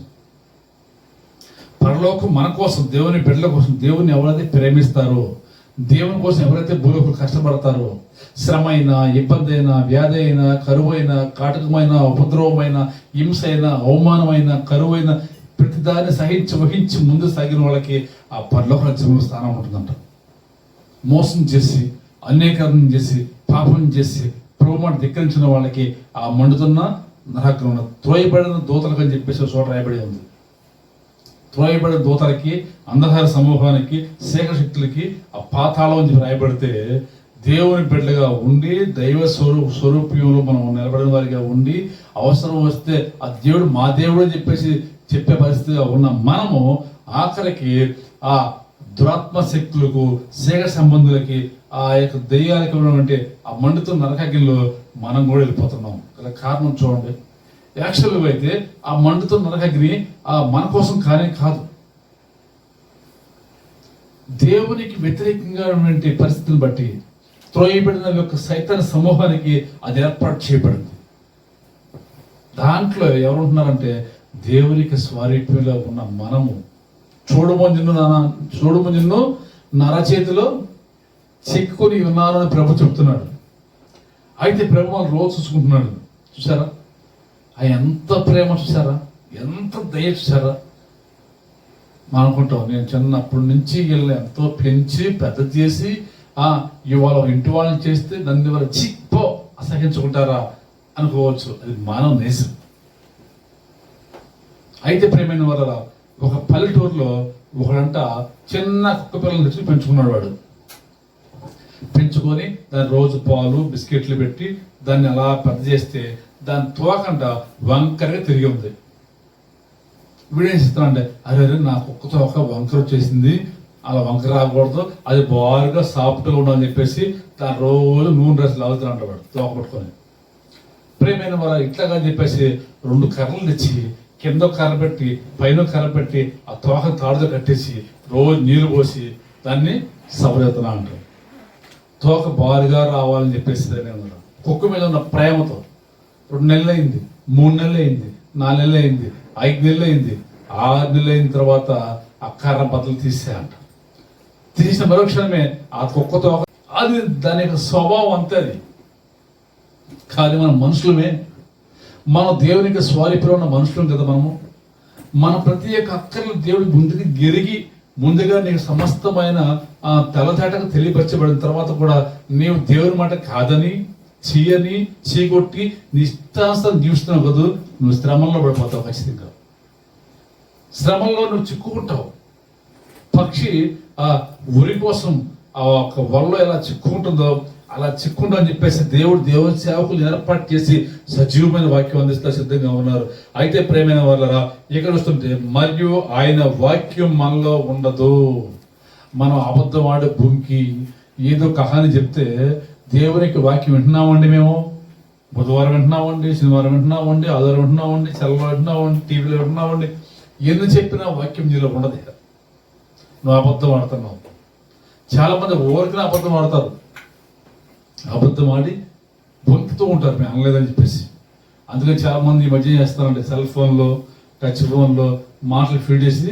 పరలోకం మన కోసం, దేవుని బిడ్డల కోసం. దేవుని ఎవరైతే ప్రేమిస్తారో, దేవుని కోసం ఎవరైతే భూలోకులు కష్టపడతారో, శ్రమ అయినా, ఇబ్బంది అయినా, వ్యాధి అయినా, కరువు అయినా, కాటకమైన, ఉపద్రవమైన, హింస అయినా, అవమానమైన, కరువు అయినా ప్రతిదాన్ని సహించి వహించి ముందు సాగిన వాళ్ళకి ఆ పరలోక రాజ్యంలో స్థానం ఉంటుందంట. మోసం చేసి, అన్యాయకరణం చేసి, పాపం చేసి ప్రభువును ధిక్కరించిన వాళ్ళకి ఆ మండుతున్న నరకంలో త్రోయబడిన దూతలకు అని చెప్పేసి చోట రాయబడి ఉంది. త్రోయబడిన దూతలకి, అంధకార సమూహానికి, శేఖర శక్తులకి ఆ పాతాళం అని చెప్పి రాయబడితే, దేవుని బిడ్డగా ఉండి దైవ స్వరూపంలో మనం నిలబడిన వారిగా ఉండి అవసరం వస్తే ఆ దేవుడు మా దేవుడు అని చెప్పేసి చెప్పే పరిస్థితిగా ఉన్న మనము ఆఖరికి ఆ దురాత్మ శక్తులకు, శేఖర సంబంధులకి, ఆ యొక్క దెయ్యాలకి ఉన్నటువంటి ఆ మండుతున్న నరకాగ్నిలో మనం కూడా వెళ్ళిపోతున్నాం. గల కారణం చూడండి, యాక్చువల్గా అయితే ఆ మండుతున్న నరకాగ్ని మన కోసం కానే కాదు, దేవునికి వ్యతిరేకంగా ఉన్నటువంటి పరిస్థితిని బట్టి త్రోయబడిన యొక్క సైతాన్ సమూహానికి అది ఏర్పాటు చేయబడింది. దాంట్లో ఎవరు ఉంటున్నారంటే దేవునికి స్వరూపంలో ఉన్న మనము. చూడము నిన్ను నరచేతిలో చిక్కుని ఉన్నాను అని ప్రభు చెప్తున్నాడు. అయితే ప్రభు వాళ్ళు రోజు చూసుకుంటున్నాడు. చూసారా ఎంత ప్రేమ, చూసారా ఎంత దయ, చూసారా. మనం అనుకుంటాం నేను చిన్నప్పటి నుంచి వీళ్ళని ఎంతో పెంచి పెద్ద చేసి ఇవాళ ఇంటి వాళ్ళని చేస్తే దాన్ని ఇవాళ చిప్పో అసహించుకుంటారా అనుకోవచ్చు. అది మానవ నేసం. అయితే ప్రేమైన వాళ్ళ ఒక పల్లెటూరులో ఒకడంట చిన్న కుక్క పిల్లలు తెచ్చి పెంచుకున్నాడు. వాడు పెంచుకొని దాని రోజు పాలు బిస్కెట్లు పెట్టి దాన్ని అలా పెద్ద చేస్తే దాని తోకంట వంకరగా తిరిగి ఉంది. వీడేం చేస్తానంటే అరే నా కుక్క తోక వంకర వచ్చేసింది, అలా వంకర రాకూడదు, అది బారుగా సాఫ్ట్గా ఉండాలని చెప్పేసి దాని రోజు నూనె డ్రెస్సులు అవుతానంట వాడు తోక పట్టుకొని. ప్రేమైన వాళ్ళ ఇట్లాగా చెప్పేసి 2 కర్రలు తెచ్చి కింద కర్ర పెట్టి పైన కర్ర పెట్టి ఆ తోక తాడుతో కట్టేసి రోజు నీళ్ళు పోసి దాన్ని సవరేతున్నా అంటారు. తోక బారుగా రావాలని చెప్పేసి కుక్క మీద ఉన్న ప్రేమతో 2 నెలలు అయింది, 3 నెలలు అయింది, 4 నెలలు అయింది, 5 నెలలు అయింది, 6 నెలలు అయిన తర్వాత ఆ కర్ర బద్దలు తీసేయంట. తీసిన మరుక్షణమే ఆ కుక్క తోక అది దాని యొక్క స్వభావం అంతే. అది కానీ మన మనుషులమే, మనం దేవునికి స్వరూపంలో ఉన్న మనుషులం కదా మనము. మన ప్రతి ఒక్క అక్కర్లు దేవుడి ముందుకి గెరిగి ముందుగా నీకు సమస్తమైన తెల్లదాటకు తెలియపరచబడిన తర్వాత కూడా నీవు దేవుని మాట కాదని చీయని చీకొట్టి నీ ఇష్టానుసారం జీవిస్తున్నావు కదా, నువ్వు శ్రమంలో పడిపోతావు. ఖచ్చితంగా శ్రమంలో నువ్వు చిక్కుకుంటావు. పక్షి ఆ ఉరి కోసం ఆ ఒక వలలో ఎలా చిక్కుకుంటుందో అలా చిక్కుంటూ అని చెప్పేసి దేవుని సేవకులు ఏర్పాటు చేసి సజీవమైన వాక్యం అందిస్తా సిద్ధంగా ఉన్నారు. అయితే ప్రేమైన వాళ్ళరా ఇక్కడ వస్తుంటే మరియు ఆయన వాక్యం మనలో ఉండదు. మనం అబద్ధం ఆడే భూమికి ఏదో కహాని చెప్తే దేవునికి వాక్యం వింటున్నామండి. మేము బుధవారం వింటున్నామండి, శనివారం వింటున్నామండి, ఆదివారం వింటున్నామండి, సెలవులు వింటున్నామండి, టీవీలో వింటున్నామండి. ఎన్ని చెప్పినా వాక్యం నీలో ఉండదు. నువ్వు అబద్ధం ఆడుతున్నావు. చాలా మంది ఊరికనే అబద్ధం ఆడతారు. అబద్ధం ఆడి బొంకుతూ ఉంటారు మేము అనలేదని చెప్పేసి. అందుకని చాలా మంది ఈ మధ్య చేస్తారంటే సెల్ ఫోన్లో, టచ్ ఫోన్లో మాటలు ఫీడ్ చేసి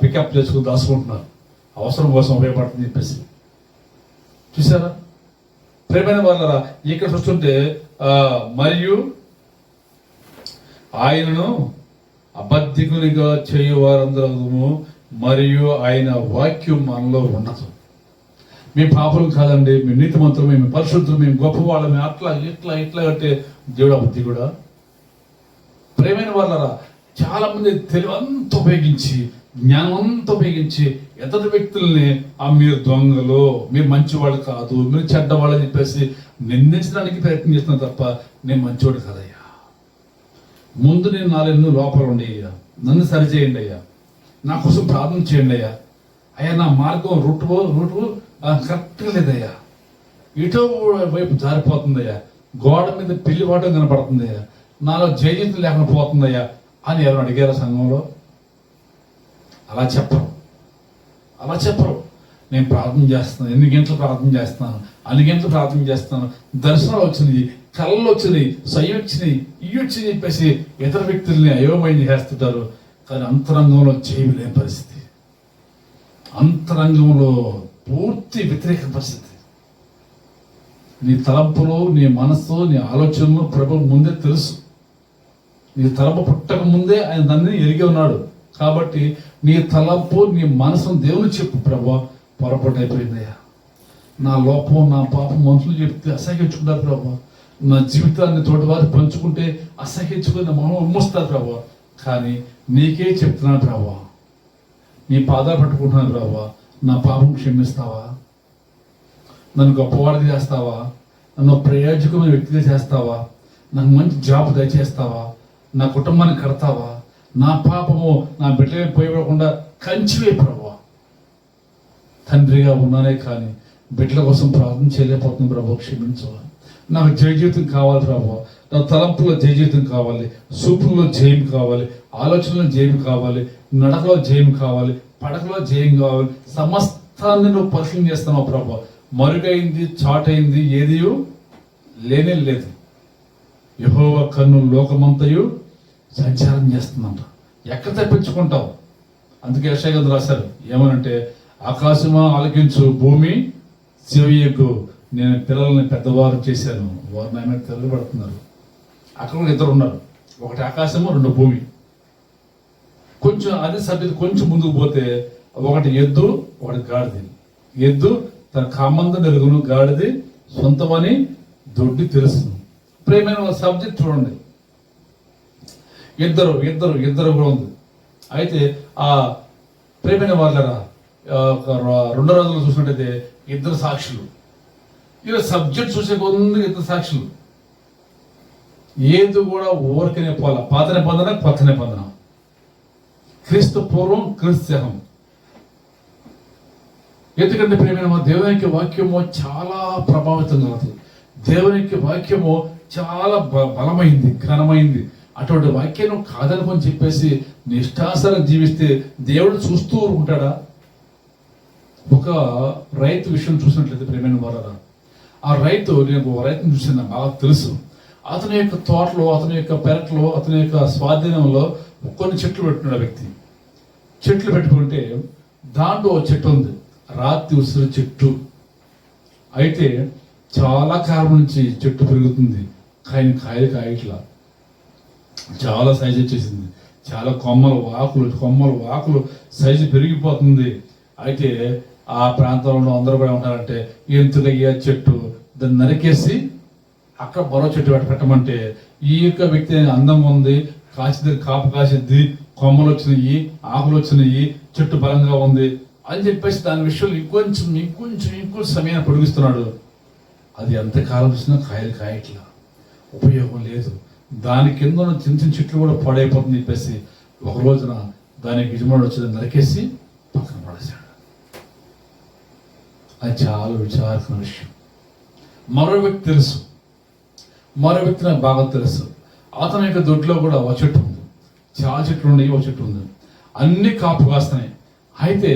పికప్ చేసుకుని దాచుకుంటున్నారు. అవసరం కోసం ఉపయోగపడుతుంది చెప్పేసి. చూసారా ప్రేమైన వాళ్ళరా ఇక్కడ చూస్తుంటే మరియు ఆయనను అబద్ధికునిగా చేయువారందరూ మరియు ఆయన వాక్యం మనలో ఉండదు. మేము పాపలం కాదండి, మేము నీతిమంతులు, మేము పరిశుద్ధులు, మేము గొప్పవాళ్ళం, మేము అట్లా ఇట్లా ఇట్లా అంటే దేవుడు అబద్ధి కూడా. ప్రేమైన వాళ్ళరా చాలా మంది తెలివంతా ఉపయోగించి జ్ఞానం అంతా ఉపయోగించి ఎదుటి వ్యక్తుల్ని మీరు దొంగలు, మీరు మంచివాళ్ళు కాదు, మీరు చెడ్డవాళ్ళు అని చెప్పేసి నిందించడానికి ప్రయత్నం చేస్తున్నారు తప్ప నేను మంచివాడు కాదయ్యా. ముందు నేను 4 నెలలు లోపల ఉండి అయ్యా, నన్ను సరిచేయండి అయ్యా, నా కోసం ప్రార్థన చేయండి అయ్యా. అయ్యా నా మార్గం రూటు కరెక్ట్గా లేదయ్యా, ఇటో వైపు జారిపోతుందయ్యా, గోడ మీద పిల్లివాటం కనపడుతుందయ్యా, నాలో జయజీతం లేకుండా పోతుందయ్యా అని ఎవరు అడిగారా సంఘంలో? అలా చెప్పరు. నేను ప్రార్థన చేస్తున్నాను, 8 గంటలు ప్రార్థన చేస్తున్నాను, 2 గంటలు ప్రార్థన చేస్తున్నాను, దర్శనాలు వచ్చినాయి, కళలు వచ్చినాయి, సై వచ్చినాయి, ఇవి వచ్చి చెప్పేసి ఇతర వ్యక్తుల్ని అయోమయం చేస్తుంటారు. కానీ అంతరంగంలో చేయలేని పరిస్థితి. అంతరంగంలో పూర్తి వ్యతిరేక పరిస్థితి. నీ తలంపులు, నీ మనస్సు, నీ ఆలోచనలు ప్రభు ముందే తెలుసు. నీ తలంపు పుట్టక ముందే ఆయన దాన్ని ఎరిగి ఉన్నాడు. కాబట్టి నీ తలంపు, నీ మనసును దేవుని చెప్పు, ప్రభు పొరపాటు అయిపోయిందయ్యా, నా లోపం, నా పాపం మనుషులు చెప్తే అసహ్యించుకుంటారు ప్రభు, నా జీవితాన్ని తోటి వారు పంచుకుంటే అసహ్యించుకుని నా మొహం ఉమ్మొస్తారు ప్రభు. కానీ నీకే చెప్తున్నాను ప్రభు, నీ పాదాలు పట్టుకుంటున్నాను ప్రభు, నా పాపం క్షమిస్తావా? నన్ను గొప్పవాడిగా చేస్తావా? నన్ను ప్రయోజకమైన వ్యక్తిగా చేస్తావా? నాకు మంచి జాబ్ దయచేస్తావా? నా కుటుంబాన్ని కడతావా? నా పాపము నా బిడ్డలే పోయివ్వకుండా కంచివే ప్రభు. తండ్రిగా ఉన్నానే కానీ బిడ్డల కోసం ప్రార్థన చేయలేకపోతుంది ప్రభు, క్షమించవా? నాకు జయ జీవితం కావాలి ప్రభు, నా తలంపులో జయ జీవితం కావాలి, సూపుల్లో జయం కావాలి, ఆలోచనలో జయం కావాలి, నడకలో జయం కావాలి, పడకలో జయం కావాలి. సమస్తాన్ని నువ్వు పరిశీలన చేస్తున్నావు ప్రభు. మరుగైంది, చాటైంది ఏది లేనే లేదు. యెహోవా కన్ను లోకమంతయు సంచారం చేస్తుందంట. ఎక్కడ తప్పించుకుంటావు? అందుకే యెషయా గ్రంథంలో రాశారు ఏమనంటే, ఆకాశమా ఆలకించు, భూమి చెవియకు, నేను పిల్లల్ని పెద్దవారు చేశాను, వారు నా మీద తిరగబడుతున్నారు. అక్కడ కూడా ఇద్దరు ఉన్నారు, ఒకటి ఆకాశము, రెండు భూమి. కొంచెం అదే సబ్జెక్ట్ కొంచెం ముందుకు పోతే ఒకటి ఎద్దు, ఒకటి గాడిది. ఎద్దు తన కామంద వెలుగును, గాడిది సొంతమని దొడ్డి తెలుస్తుంది. ప్రేమైన సబ్జెక్ట్ చూడండి, ఇద్దరు ఇద్దరు ఇద్దరు కూడా ఉంది. అయితే ఆ ప్రేమైన వాళ్ళరా రెండో రోజుల్లో చూసినట్టయితే ఇద్దరు సాక్షులు. ఇలా సబ్జెక్ట్ చూసే కొంది ఇద్దరు సాక్షులు. ఏది కూడా ఊరికనే పోల, పాత నిబంధన కొత్త నిబంధన, క్రీస్తు పూర్వం క్రీస్తు శకం. ఎందుకంటే ప్రేమైన దేవునికి వాక్యము చాలా ప్రభావితం కలదు. దేవునికి వాక్యము చాలా బలమైంది, ఘనమైంది. అటువంటి వాక్యం కాదనుకొని చెప్పేసి నిష్ఠాసరం జీవిస్తే దేవుడు చూస్తూ ఉంటాడా? ఒక రైతు విషయం చూసినట్లయితే ప్రేమైన వారరా, ఆ రైతు, నేను రైతుని చూసిన నాకు బాగా తెలుసు. అతని యొక్క తోటలో, అతని యొక్క పెరట్లో, అతని యొక్క స్వాధీనంలో కొన్ని చెట్లు పెట్టుకున్న వ్యక్తి. చెట్లు పెట్టుకుంటే దాంట్లో చెట్టు ఉంది, రాతి ఉసిరి చెట్టు. అయితే చాలా కాలం నుంచి చెట్టు పెరుగుతుంది, కానీ కాయలు కాయట్లా, చాలా సైజు వచ్చేసింది, చాలా కొమ్మలు ఆకులు సైజు పెరిగిపోతుంది. అయితే ఆ ప్రాంతంలో అందరూ కూడా ఉంటారంటే, ఎంతులయ్యే చెట్టు, దాన్ని నరికేసి అక్కడ మరో చెట్టు పెట్టమంటే, ఈ యొక్క వ్యక్తి అందంగా ఉంది, కాపు కాసిద్ది, కొమ్మలు వచ్చినాయి, ఆకులు వచ్చినాయి, చెట్టు బలంగా ఉంది అని చెప్పేసి దాని విషయంలో ఇంకొంచెం సమయాన్ని పొడిగిస్తున్నాడు. అది ఎంతకాలం వచ్చినా కాయలు కాయట్లా, ఉపయోగం లేదు. దాని కింద ఉన్న చిన్న చెట్లు కూడా పాడైపోతుంది చెప్పేసి ఒక రోజున దానికి యజమానుడు వచ్చి నరికేసి పక్కన పడేశాడు. అది చాలా విచారకరమైన విషయం. మరో వ్యక్తి తెలుసు, మరో వ్యక్తి నాకు బాగా తెలుసు. అతని యొక్క దొడ్లో కూడా ఒక చెట్టు ఉంది, చాలా చెట్లు ఉన్నాయి, ఒక చెట్టు ఉంది, అన్ని కాపు కాస్తున్నాయి. అయితే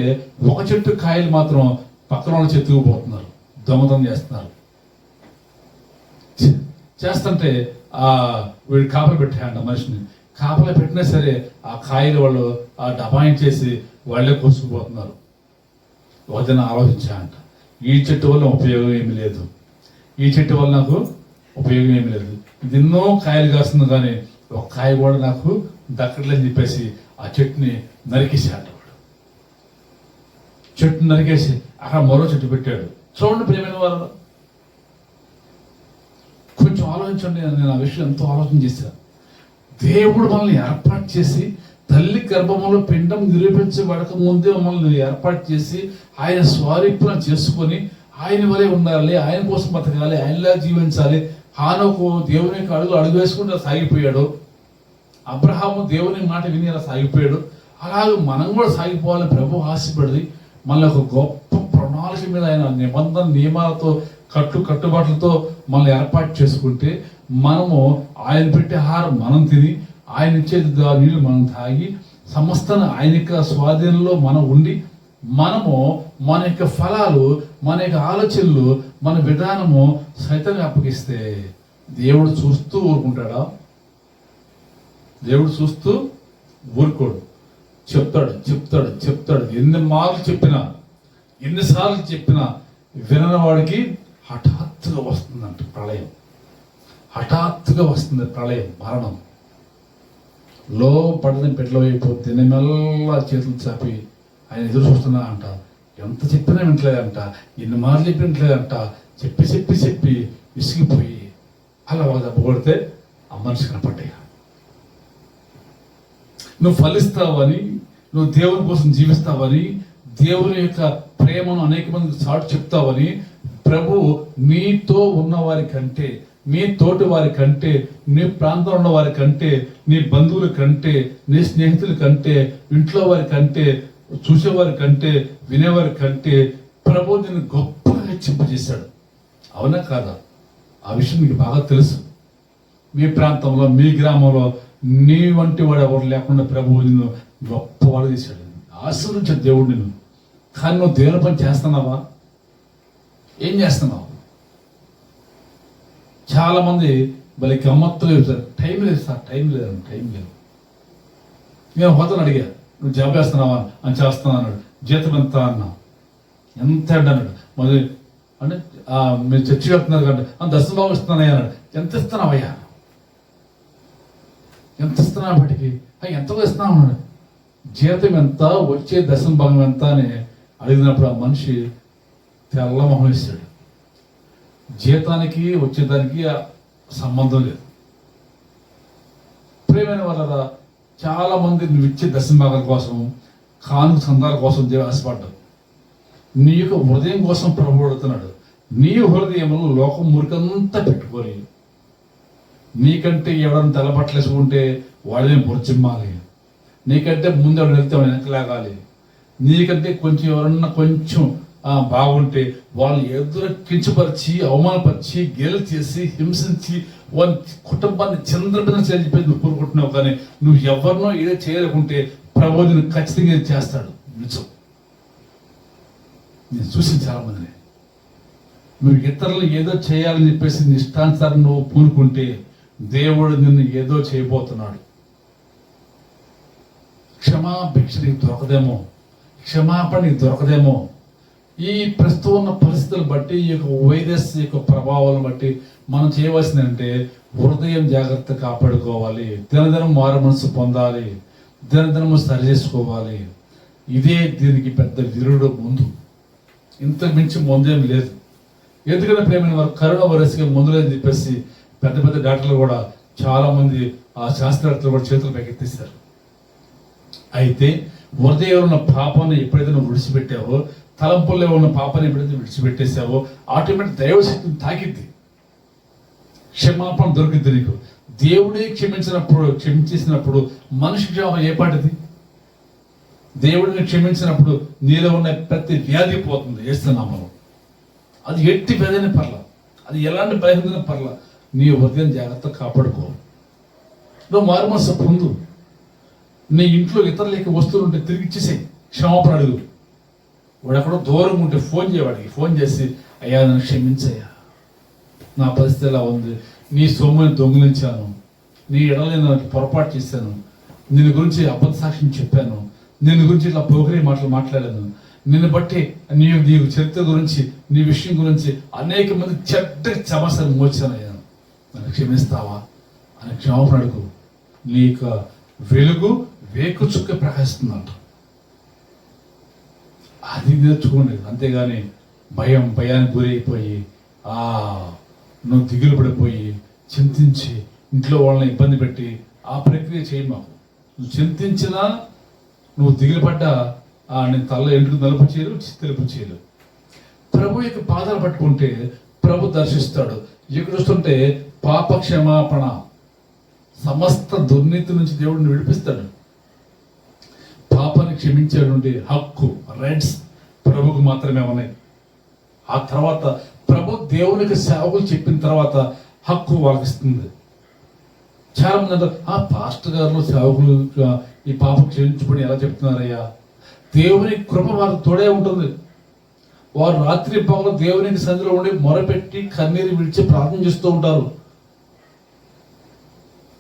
ఒక చెట్టు కాయలు మాత్రం పక్కన ఉన్న చెట్టుకు పోతున్నారు, దొంగతనం చేస్తుంటే వీడు కాపలు పెట్టాయంట మనిషిని. కాపలు పెట్టినా సరే ఆ కాయలు వాళ్ళు ఆ డబాయించేసి వాళ్ళే కోసుకుపోతున్నారు. వదిన ఆలోచించాయంట, ఈ చెట్టు వల్ల ఉపయోగం ఏమి లేదు, ఈ చెట్టు వల్ల నాకు ఉపయోగం ఏమి లేదు, ఇది ఎన్నో కాయలు కాస్తుంది కానీ ఒక కాయ కూడా నాకు దక్కట్లేదని చెప్పేసి ఆ చెట్టుని నరికేసాడు. వాడు చెట్టు నరికేసి అక్కడ మరో చెట్టు పెట్టాడు. చూడండి ప్రియమైన వారు, కొంచెం ఆలోచించండి. నేను ఆ విషయం ఎంతో ఆలోచన చేశాను. దేవుడు మనల్ని ఏర్పాటు చేసి, తల్లి గర్భంలో పిండం నిరూపించబడక ముందే మమ్మల్ని ఏర్పాటు చేసి ఆయన స్వరూపం చేసుకొని ఆయన వలె ఉండాలి, ఆయన కోసం బతకాలి, ఆయనలా జీవించాలి. హానోకు దేవుని యొక్క అడుగు వేసుకుంటూ సాగిపోయాడు. అబ్రహాము దేవుని మాట విని అలా సాగిపోయాడు. అలాగే మనం కూడా సాగిపోవాలని ప్రభు ఆశపడి మళ్ళీ ఒక గొప్ప ప్రణాళిక మీద ఆయన నిబంధన నియమాలతో కట్టుబాట్లతో మనల్ని ఏర్పాటు చేసుకుంటే మనము ఆయన పెట్టే ఆహారం మనం తిని, ఆయన ఇచ్చే నీళ్ళు మనం తాగి, సమస్తను ఆయన యొక్క స్వాధీనంలో మనం ఉండి, మనము మన యొక్క ఫలాలు, మన యొక్క ఆలోచనలు, మన విధానము సైతానికి అప్పగిస్తే దేవుడు చూస్తూ ఊరుకుంటాడా? దేవుడు చూస్తూ ఊరుకోడు. చెప్తాడు. ఎన్ని మార్లు చెప్పినా, ఎన్నిసార్లు చెప్పినా వినని వాడికి హఠాత్తుగా వస్తుందంట ప్రళయం. హఠాత్తుగా వస్తుంది ప్రళయం, మరణం. పడిన పెట్లో అయిపోతే మెల్ల చేతులు చాపి ఆయన ఎదురు చూస్తున్నా అంట. ఎంత చెప్పినా వింటలేదంట, ఎన్ని మార్లు చెప్పి వింటలేదంట. చెప్పి చెప్పి చెప్పి విసిగిపోయి అలా వాళ్ళ దెబ్బ కొడితే ఆ మనిషి కనపడ్డాయి. నువ్వు ఫలిస్తావని, నువ్వు దేవుని కోసం జీవిస్తావని, దేవుని యొక్క ప్రేమను అనేక మందికి చాటు చెప్తావని ప్రభు నీతో ఉన్న వారి కంటే, నీ తోటి వారి కంటే, నీ ప్రాంతంలో ఉన్న వారి కంటే, నీ బంధువుల కంటే, నీ స్నేహితుల కంటే, ఇంట్లో వారి కంటే, చూసేవారి కంటే, వినేవారి కంటే ప్రభు నిన్ను గొప్పగా హెచ్చింపజేశాడు. అవునా కాదా? ఆ విషయం మీకు బాగా తెలుసు. మీ ప్రాంతంలో, మీ గ్రామంలో నీ వంటి వాడు ఎవరు లేకుండా ప్రభువు నిన్ను గొప్పవాడు చేశాడు. ఆశీర్వదించే దేవుడు నిన్ను. కానీ నువ్వు దేవుని పని చేస్తున్నావా? ఏం చేస్తున్నావు? చాలా మంది భలే గమ్మత్తుగా చెప్తారు, టైం లేదు సార్, టైం లేదు, టైం లేదు. నేను హోతను అడిగా, నువ్వు జాబ్ చేస్తున్నావా అని. చేస్తున్నా అన్నాడు. జీతం ఎంత అన్నా. ఎంత అన్నాడు. మరి అంటే మీరు చర్చికి వెళ్తున్నారు కంటే దర్శనం బాగా ఇస్తున్నానయ్యా అన్నాడు. ఎంత ఇస్తున్నావయ్యా? ఎంత ఇస్తున్నావు బయటికి? ఎంతగా ఇస్తున్నావు అన్నాడు. జీతం ఎంత, వచ్చే దర్శనం భాగం ఎంత అని అడిగినప్పుడు ఆ మనిషి తెల్ల మొహం ఇస్తాడు. జీతానికి వచ్చేదానికి సంబంధం లేదు. ప్రియమైన వాళ్ళ చాలా మంది నువ్వు ఇచ్చే దర్శన భాగాల కోసం, కాను సందాల కోసం ఆశపడ్డావు. నీ యొక్క హృదయం కోసం ప్రభుడుతున్నాడు. నీ హృదయంలో లోకం మురికంతా పెట్టుకొని, నీకంటే ఎవడన్నా తెల్లబట్టలేసుకుంటే వాళ్ళని పొరచిమ్మాలి, నీకంటే ముందు ఎవరు వెళ్తే వాడు వెనకలాగాలి, నీకంటే కొంచెం ఎవరన్నా కొంచెం బాగుంటే వాళ్ళు ఎదురు కించపరిచి, అవమానపరిచి, గేలు చేసి, హింసించి వాళ్ళ కుటుంబాన్ని చంద్రబింద చెప్పేసి నువ్వు కోరుకుంటున్నావు. కానీ నువ్వు ఎవరినో ఏదో చేయలేకుంటే ప్రభు నిన్ను ఖచ్చితంగా చేస్తాడు. నిజం. నేను చూసిన చాలా మందిని. నువ్వు ఇతరులు ఏదో చేయాలని చెప్పేసి నీ ఇష్టానుసారం నువ్వు పూనుకుంటే దేవుడు నిన్ను ఏదో చేయబోతున్నాడు. క్షమాభిక్ష నీకు దొరకదేమో, క్షమాపణ నీకు దొరకదేమో. ఈ ప్రస్తుతం ఉన్న పరిస్థితులు బట్టి, ఈ యొక్క వైరస్ యొక్క ప్రభావాలను బట్టి మనం చేయవలసిందంటే హృదయం జాగ్రత్త కాపాడుకోవాలి. దినదినం మారు మనసు పొందాలి, దినదినము సరి చేసుకోవాలి. ఇదే దీనికి పెద్ద విరుడు ముందు. ఇంతకు మించి ముందేం లేదు. ఎందుకంటే ప్రేమైన వారు కరోనా వైరస్గా ముందులేదని చెప్పేసి పెద్ద పెద్ద డాక్టర్లు కూడా, చాలా మంది ఆ శాస్త్రవేత్తలు కూడా చేతులు పైకెత్తేస్తారు. అయితే హృదయంలో ఉన్న పాపాన్ని ఎప్పుడైతే నువ్వు విడిచిపెట్టావో, తలంపుల్లో ఉన్న పాపాన్ని ఎప్పుడైతే విడిచిపెట్టేసావో, ఆటోమేటిక్ దైవశక్తిని తాకిద్ది, క్షమాపణ దొరికిద్ది నీకు. దేవుడే క్షమించేసినప్పుడు మనిషి క్షేమం ఏ పాటిది? దేవుడిని క్షమించినప్పుడు నీలో ఉన్న ప్రతి వ్యాధి పోతుంది. వేస్తున్నాము అది ఎట్టి వ్యాధిని పర్ల, అది ఎలాంటి భయం పర్ల, నీ హృదయం జాగ్రత్త కాపాడుకో. నువ్వు మారు మనసు పొందు. నీ ఇంట్లో ఇతరులకి వస్తువులు ఉంటే తిరిగి ఇచ్చేసేయి, క్షమాపణ అడుగు. వాడు ఎక్కడో దూరం ఉంటే ఫోన్ చేయవాడికి, ఫోన్ చేసి అయ్యా నన్ను క్షమించయ్యా, నా పరిస్థితి ఎలా ఉంది, నీ సొమ్ముని దొంగిలించాను, నీ ఎడలని నాకు పొరపాటు చేశాను, నిన్ను గురించి అబద్ధ సాక్ష్యం చెప్పాను, నిన్ను గురించి ఇట్లా పోకరి మాటలు మాట్లాడాను, నిన్ను బట్టి నీ చరిత్ర గురించి, నీ విషయం గురించి అనేక మంది చెడ్డ సమస్యలు మోచానయ్యాను, నన్ను క్షమిస్తావా అని క్షమాపణ అడుగు. నీ యొక్క వెలుగు వేకు చుక్క ప్రకాశిస్తుందంట. అది నేర్చుకోండి. అంతేగాని భయానికి గురైపోయి నువ్వు దిగులు పడిపోయి చింతించి ఇంట్లో వాళ్ళని ఇబ్బంది పెట్టి ఆ ప్రక్రియ చేయి. మాకు నువ్వు చింతించినా, నువ్వు దిగులు పడ్డా నేను తల్ల ఎంటుకు నలుపు చేయలు, తెలుపు చేయలు. ప్రభు యొక్క పాదాలు పట్టుకుంటే ప్రభు దర్శిస్తాడు. ఇక్కడ చూస్తుంటే పాప క్షమాపణ, సమస్త దుర్నీతి నుంచి దేవుడిని విడిపిస్తాడు. పాపాన్ని క్షమించేటువంటి హక్కు, రైట్స్ ప్రభుకు మాత్రమే ఉన్నాయి. ఆ తర్వాత ప్రభు దేవునికి సేవకులు చెప్పిన తర్వాత హక్కు వాళ్ళకి ఇస్తుంది. చాలా మంది అంటారు, పాస్టర్ గారు సేవకులు ఈ పాపం క్షమించుకొని ఎలా చెప్తున్నారయ్యా? దేవుని కృప వారికి తోడే ఉంటుంది. వారు రాత్రి పగలు దేవునికి సన్నిధిలో ఉండి మొరపెట్టి కన్నీరు విడిచి ప్రార్థన చేస్తూ ఉంటారు.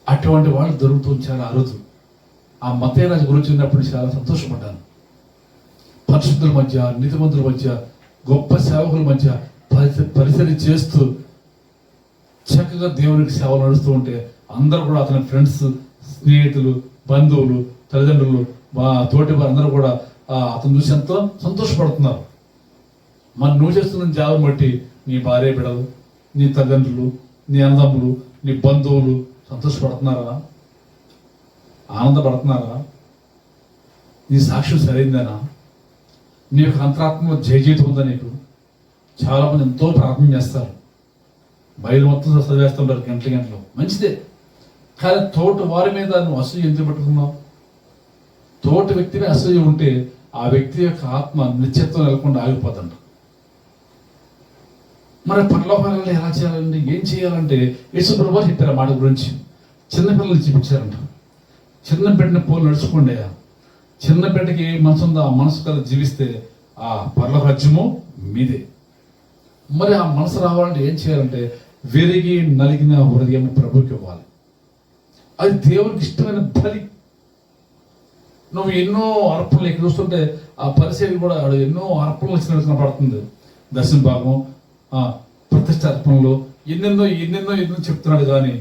అటువంటి వాళ్ళు దొరుకుతుంది చాలా అరుదు. ఆ మత్తయి రాజు గురించి విన్నప్పుడు చాలా సంతోషపడ్డాను. పరిశుద్ధుల మధ్య, నీతిమంతుల మధ్య, గొప్ప సేవకుల మధ్య పరిచయం చేస్తూ చక్కగా దేవునికి సేవ నడుస్తూ ఉంటే అందరూ కూడా అతని ఫ్రెండ్స్, స్నేహితులు, బంధువులు, తల్లిదండ్రులు, మా తోటి వారు అందరూ కూడా అతను చూసి ఎంతో సంతోషపడుతున్నారు. మరి నువ్వు చేస్తున్న జాబుని బట్టి నీ భార్య బిడ్డలు, నీ తల్లిదండ్రులు, నీ అన్నదమ్ములు, నీ బంధువులు సంతోషపడుతున్నారా? ఆనందపడుతున్నారా? నీ సాక్ష్యం సరైందేనా? నీ యొక్క అంతరాత్మ జయజీతం ఉందా నీకు? చాలామంది ఎంతో ప్రార్థన చేస్తారు, బయలు మొత్తం చదివేస్తుంటారు గంటలు, మంచిదే. కానీ తోటి వారి మీద నువ్వు అసూయ ఎందుకు పెట్టుకున్నావు? తోటి వ్యక్తిని అసూయ ఉంటే ఆ వ్యక్తి యొక్క ఆత్మ నిత్యత్వం నెలకొండ ఆగిపోతుంట. మరి పరలోకాలలో ఎలా చేయాలండి? ఏం చేయాలంటే యేసు ప్రభువు చెప్పారు మాట గురించి. చిన్నపిల్లలు చూపించారంట. చిన్న బిడ్డని పోలు నడుచుకోండి. చిన్న బిడ్డకి మనసు ఉందో ఆ మనసు కదా జీవిస్తే ఆ పరలోక రాజ్యము మీదే. మరి ఆ మనసు రావాలంటే ఏం చేయాలంటే విరిగి నలిగిన హృదయం ప్రభుకి ఇవ్వాలి. అది దేవునికి ఇష్టమైన బలి. నువ్వు ఎన్నో అర్పణలు ఇక్కడ చూస్తుంటే ఆ పరిచయం కూడా ఎన్నో అర్పణలు వచ్చినట్టు కనపడుతుంది. దర్శన భాగం, ప్రతిష్ట అర్పణలు, ఎన్నెన్నో చెప్తున్నాడు. కానీ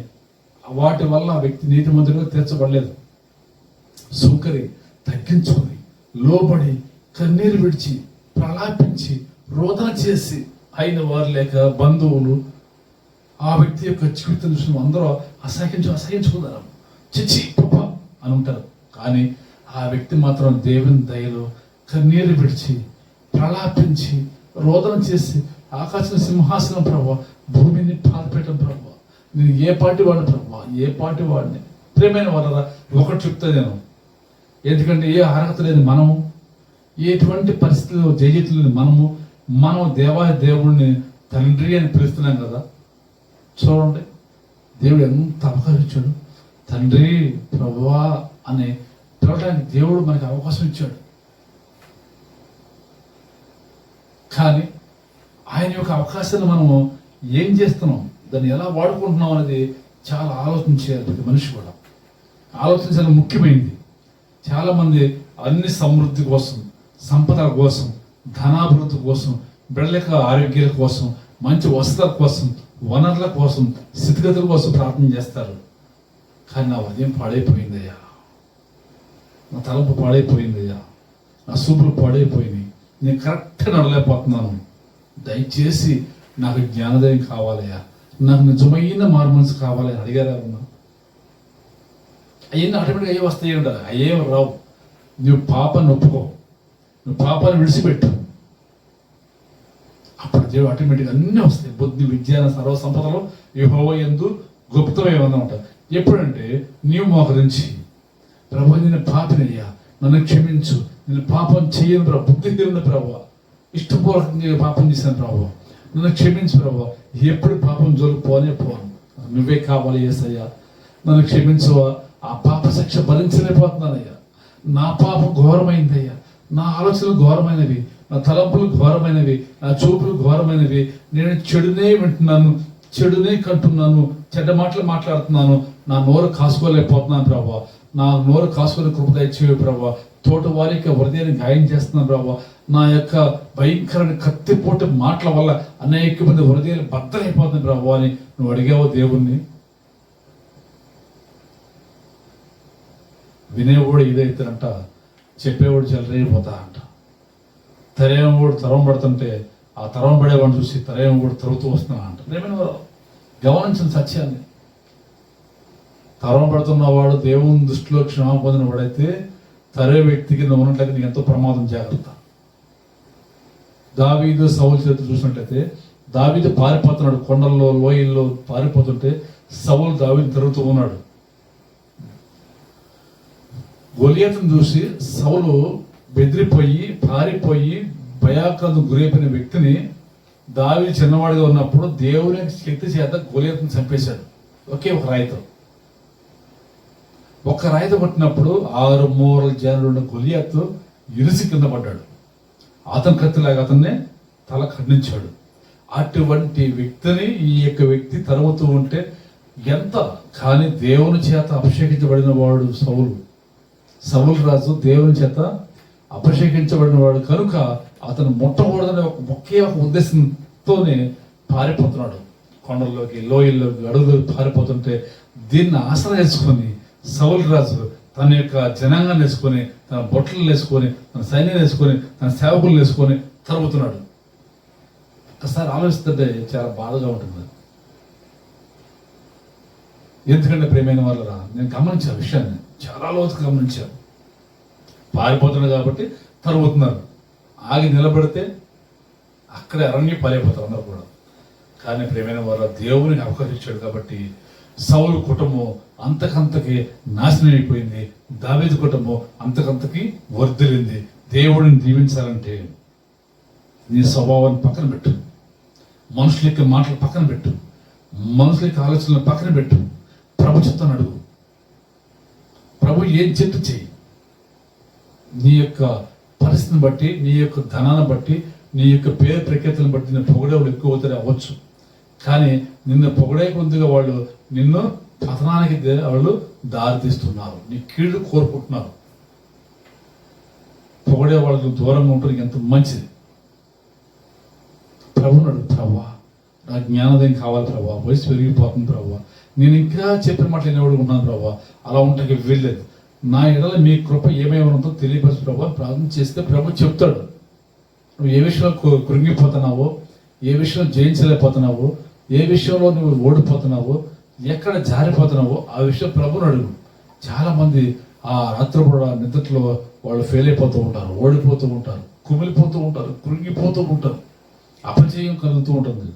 వాటి వల్ల ఆ వ్యక్తి నీతిమంతుడిగా తీర్చబడలేదు. సుంకరి తగ్గించుకుని, లోబడి, కన్నీరు విడిచి, ప్రలాపించి, రోదన చేసి అయిన వారు లేక బంధువులు ఆ వ్యక్తి యొక్క జీవితం చూసిన అందరూ అసహించుకున్నారు. చిచ్చి పప్ప అని ఉంటారు. కానీ ఆ వ్యక్తి మాత్రం దేవుని దయలో కన్నీరు విడిచి, ప్రలాపించి, రోదన చేసి, ఆకాశం సింహాసనం ప్రభావ, భూమిని పాల్పెట్టడం ప్రభావ, నేను ఏ పార్టీ వాడిని ప్రభావ, ఏ పార్టీ వాడిని. ప్రేమైన వాళ్ళరా ఒకటి చెప్తా నేను, ఎందుకంటే ఏ అర్హత లేని మనము, ఎటువంటి పరిస్థితుల్లో జయజీతులు లేని మనం దేవుడిని తండ్రి అని పిలుస్తున్నాం కదా. చూడండి, దేవుడు ఎంత అవకాశం తండ్రి, ప్రభువా అని పిలవడానికి దేవుడు మనకి అవకాశం ఇచ్చాడు. కానీ ఆయన యొక్క అవకాశాన్ని మనము ఏం చేస్తున్నాం, దాన్ని ఎలా వాడుకుంటున్నాం అనేది చాలా ఆలోచించాలి. ప్రతి మనిషి కూడా ఆలోచించాలి. ముఖ్యమైనది. చాలామంది అన్ని సమృద్ధి కోసం, సంపదల కోసం, ధనాభివృద్ధి కోసం, బిడ్డల ఆరోగ్యాల కోసం, మంచి వసతుల కోసం, వనరుల కోసం, స్థితిగతుల కోసం ప్రార్థన చేస్తారు. కానీ నా ఉదయం పాడైపోయిందయ్యా, నా తలంపు పాడైపోయిందయ్యా, నా సూపులు పాడైపోయినాయి, నేను కరెక్ట్గా నడలేకపోతున్నాను, దయచేసి నాకు జ్ఞానోదయం కావాలయ్యా, నాకు నిజమైన మారుమనసు కావాలని అడిగారా? అవన్నీ ఆటోమేటిక్గా అయ్యే వస్తాయి అంటారు. అయ్యేం రావు. నువ్వు పాపాన్ని ఒప్పుకో, నువ్వు పాపాన్ని విడిచిపెట్టు, అప్పుడు దేవుడు ఆటోమేటిక్గా అన్నీ వస్తాయి. బుద్ధి, విజ్ఞాన, సర్వ సంపదలు యెహోవా యందు గుప్తమేమన్నా ఉంటాయి. ఎప్పుడంటే నీవు మోకరించి, ప్రభు నేను పాపినయ్యా, నన్ను క్షమించు, నేను పాపం చేయను ప్రభు, బుద్ధి తీరున ప్రభు, ఇష్టపూర్వకంగా పాపం చేశాను ప్రభు, నన్ను క్షమించు ప్రభు, ఎప్పుడు పాపం జోలికి పోను, నువ్వే కావాలి యేసయ్యా, నన్ను క్షమించవా, ఆ పాప శిక్ష భరించలేకపోతున్నానయ్యా, నా పాపం ఘోరమైందయ్యా, నా ఆలోచనలు ఘోరమైనవి, నా తలంపులు ఘోరమైనవి, నా చూపులు ఘోరమైనవి, నేను చెడునే వింటున్నాను, చెడునే కంటున్నాను, చెడ్డ మాటలు మాట్లాడుతున్నాను, నా నోరు కాసుకోలేకపోతున్నాను ప్రభా, నా నోరు కాసుకునే కృప దయచేయు ప్రభా, తోట వారికి హృదయాన్ని గాయం చేస్తున్నాను ప్రభా, నా యొక్క భయంకరమైన కత్తిపోటు మాటల వల్ల అనేక మంది హృదయాలు బద్దలైపోతుంది ప్రభా అని నువ్వు అడిగావు దేవుణ్ణి. వినేవాడు ఇదైతేనంట, చెప్పేవాడు చెలరైపోతా అంట. తరేమవాడు తరం పడుతుంటే ఆ తరం పడేవాడిని చూసి తరేమవాడు తరుగుతూ వస్తున్నా అంట. ఏమైనా గమనించిన సత్యాన్ని, తరం పడుతున్నవాడు దేవుని దృష్టిలో క్షేమం పొందిన వాడైతే తరే వ్యక్తికి నువ్వు ఉన్నట్లయితే నీకు ఎంతో ప్రమాదం. జాగ్రత్త. దావీదు సౌలు చేతులు చూసినట్లయితే దావీదు పారిపోతున్నాడు, కొండల్లో లోయల్లో పారిపోతుంటే సౌలు దావీదు తిరుగుతూ ఉన్నాడు. గొలియాతును చూసి సౌలు బెదిరిపోయి పారిపోయి భయాక్రాంతకు గురైపోయిన వ్యక్తిని దావీదు చిన్నవాడిగా ఉన్నప్పుడు దేవుని శక్తి చేత గొలియాతును చంపేశాడు ఒకే ఒక రాయితో. ఒక్క రాయితో కొట్టినప్పుడు 6 మూరల జనులు ఉన్న గొలియాతు ఇరిసి కింద పడ్డాడు. అతని కత్తిలాగా అతన్నే తల ఖండించాడు. అటువంటి వ్యక్తిని ఈ యొక్క వ్యక్తి తరుముతూ ఉంటే ఎంత, కానీ దేవుని చేత అభిషేకించబడిన వాడు సౌలు రాజు దేవుని చేత అభిషేకించబడిన వాడు కనుక అతను ముట్టకూడదనే ఒకే ఒక ఉద్దేశంతోనే పారిపోతున్నాడు. కొండల్లోకి, లోయల్లోకి, అడవుల్లోకి పారిపోతుంటే దీన్ని ఆసరా వేసుకొని సౌలు రాజు తన యొక్క జనాంగాన్ని వేసుకొని, తన బొట్టలు వేసుకొని, తన సైన్యాన్ని వేసుకొని, తన సేవకులను వేసుకొని తరుగుతున్నాడు. ఒకసారి ఆలోచిస్తుంటే చాలా బాధగా ఉంటుంది. ఎందుకంటే ప్రేమైన వాళ్ళరా, నేను గమనించాను విషయాన్ని, చాలా లోతుగా గమనించాను. పారిపోతున్నాడు కాబట్టి తరుగుతున్నారు. ఆగి నిలబడితే అక్కడే అరణ్య పాలైపోతారు అందరూ కూడా. కానీ ప్రేమైన వాళ్ళ దేవునికి అవకాశం ఇచ్చాడు కాబట్టి సౌలు కుటుంబం అంతకంతకి నాశనం అయిపోయింది. దావీదు కుటుంబం అంతకంతకి వర్ధిల్లింది. దేవుడిని దీవించాలంటే నీ స్వభావాన్ని పక్కన పెట్టు, మనుషుల యొక్క మాటలు పక్కన పెట్టు, మనుషుల యొక్క ఆలోచనలు పక్కన పెట్టు. ప్రభు చెప్తాను అడుగు. ప్రభు ఏం చెట్టు చెయ్యి. నీ యొక్క పరిస్థితిని బట్టి, నీ యొక్క ధనాన్ని బట్టి, నీ యొక్క పేరు ప్రఖ్యాతులను బట్టి నేను పొగడేవాళ్ళు ఎక్కువ అవుతారు అవ్వచ్చు. కానీ నిన్ను పొగడే కొద్దిగా వాళ్ళు నిన్ను పతనానికి వాళ్ళు దారి తీస్తున్నారు, నీ కీళ్ళు కోరుకుంటున్నారు. పొగడే వాళ్ళకు దూరంగా ఉంటుంది ఎంత మంచిది. ప్రభున్నాడు, ప్రభా నా జ్ఞానోదయం కావాలి ప్రభా, వయసు పెరిగిపోతుంది ప్రభా, నేను ఇంకా చెప్పిన మాటలు వినేవాడు ఉన్నాను ప్రభా, అలా ఉంటే వెళ్ళలేదు. నా ఎడల మీ కృప ఏమేమి ఉందో తెలియపరచు ప్రభా. ప్రార్థన చేస్తే ప్రభు చెప్తాడు. నువ్వు ఏ విషయంలో కృంగిపోతున్నావో, ఏ విషయంలో జయించలేకపోతున్నావో, ఏ విషయంలో నువ్వు ఓడిపోతున్నావో, ఎక్కడ జారిపోతున్నావో ఆ విషయం ప్రభుని అడుగు. చాలా మంది ఆ రాత్రిపూట నిద్రలో వాళ్ళు ఫెయిల్ అయిపోతూ ఉంటారు, ఓడిపోతూ ఉంటారు, కుమిలిపోతూ ఉంటారు, కృంగిపోతూ ఉంటారు, అపజయం కలుగుతూ ఉంటుంది.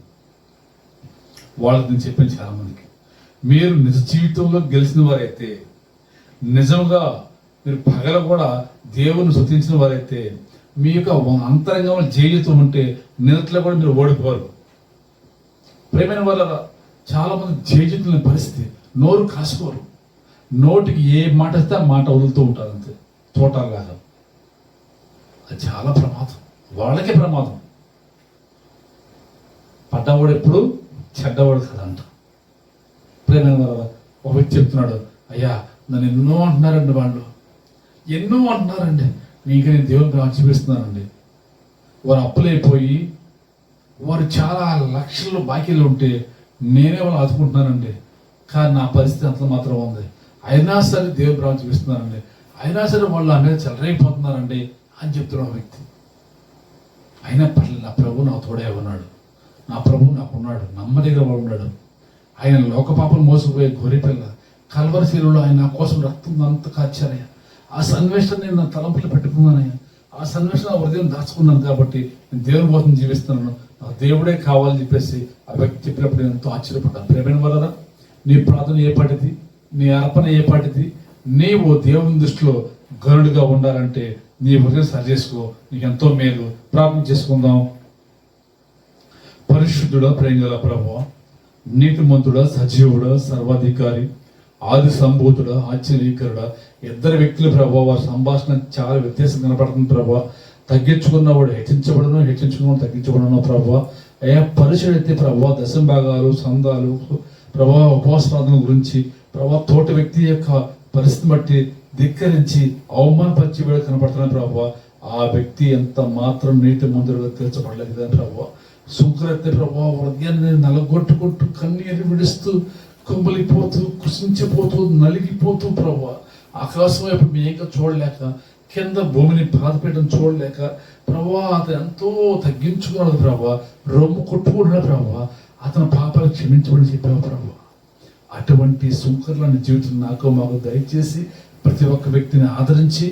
వాళ్ళకి నేను చెప్పాను చాలా మందికి, మీరు నిజ జీవితంలో గెలిచిన వారైతే, నిజంగా మీరు పగల కూడా దేవుని స్తుతించిన వారైతే, మీ యొక్క అంతరంగంలో జయిస్తూ ఉంటే నిద్రలో కూడా మీరు ఓడిపోరు. ప్రేమైన వాళ్ళ చాలా మంది జయితున్న పరిస్థితి, నోరు కాసుకోరు, నోటికి ఏ మాట వస్తే ఆ మాట వదులుతూ ఉంటారు అంతే, తోటలాగా. అది చాలా ప్రమాదం, వాళ్ళకే ప్రమాదం. పడ్డవాడు ఎప్పుడు చెడ్డవాడు కదంట. ప్రేమైన వాళ్ళ ఒక వ్యక్తి చెప్తున్నాడు, అయ్యా నన్ను ఎన్నో అంటున్నారండి, వాళ్ళు ఎన్నో అంటున్నారండి, మీకు నేను దేవుని చూపిస్తున్నానండి. వారు అప్పులైపోయి వారు చాలా లక్షల్లో బాకీలు ఉంటే నేనే వాళ్ళు ఆదుకుంటున్నానండి. కానీ నా పరిస్థితి అంత మాత్రం ఉంది, అయినా సరే దేవుని ప్రేమ చూపిస్తున్నానండి, అయినా సరే వాళ్ళు అనేది చెలరైపోతున్నారండి అని చెప్తున్న వ్యక్తి. అయినా పర్లేదు, నా ప్రభు నా తోడే ఉన్నాడు, నా ప్రభు నాకున్నాడు, నమ్మదగిన ఉన్నాడు. ఆయన లోకపాపలు మోసపోయే గొర్రెపిల్ల కల్వరి శిలువలో ఆయన నా కోసం రక్తం అంత కాచారయ్యా. ఆ సన్వేషణ నేను నా తలంపులు పెట్టుకున్నానయ్యా. ఆ సన్వేషణ హృదయం దాచుకున్నాను కాబట్టి నేను దేవుని కోసం జీవిస్తున్నాను, నాకు దేవుడే కావాలని చెప్పేసి ఆ వ్యక్తి చెప్పినప్పుడు నేను ఎంతో ఆశ్చర్యపడ్డాను. ప్రేమైన వలన నీ ప్రార్థన ఏ పాటిది, నీ అర్పణ ఏ పాటిది, నీవు దేవుని దృష్టిలో గరుడుగా ఉండాలంటే నీ హృదయం సరి చేసుకో, నీకు ఎంతో మేలు. ప్రార్థన చేసుకుందాం. పరిశుద్ధుడా, ప్రేమగల ప్రభువా, నీతిమంతుడా, సజీవుడా, సర్వాధికారి, ఆది సంభూతుడా, ఆశ్చర్యకరుడా, ఇద్దరు వ్యక్తులు ప్రభావ వారి సంభాషణ చాలా వ్యత్యాసం కనపడుతుంది ప్రభావ. తగ్గించుకున్నవాడు హెచ్చించబడను, హెచ్చించుకున్న తగ్గించబడను ప్రభావ. అయ్యా పరిచయం ప్రభావ దశంభాగాలు, సందాలు ప్రభావ, ఉపవాస ప్రార్థన గురించి ప్రభావ తోటి వ్యక్తి యొక్క పరిస్థితిని బట్టి ధిక్కరించి అవమానపరిచి వేళ కనపడుతున్నాయి ప్రభావ. ఆ వ్యక్తి ఎంత మాత్రం నీటి మందులుగా తీర్చబడలేదు కదా ప్రభావ. సుంకరెత్తే ప్రభావ హృదయాన్ని నలగొట్టుకుంటూ కన్నీరు విడుస్తూ కుంబలిపోతూ కృషించిపోతూ నలిగిపోతూ ప్రభావ ఆకాశం వైపు మేక చూడలేక, కింద భూమిని బాధపెట్టడం చూడలేక ప్రభావ అతను ఎంతో తగ్గించుకున్నాడు ప్రభావ, రొమ్ము కొట్టుకుంటున్నాడు ప్రభావ. అతను పాపాలు క్షమించమని చెప్పావు ప్రభావ. అటువంటి సుంకర్లాంటి జీవితం నాకు మాకు దయచేసి ప్రతి ఒక్క వ్యక్తిని ఆదరించి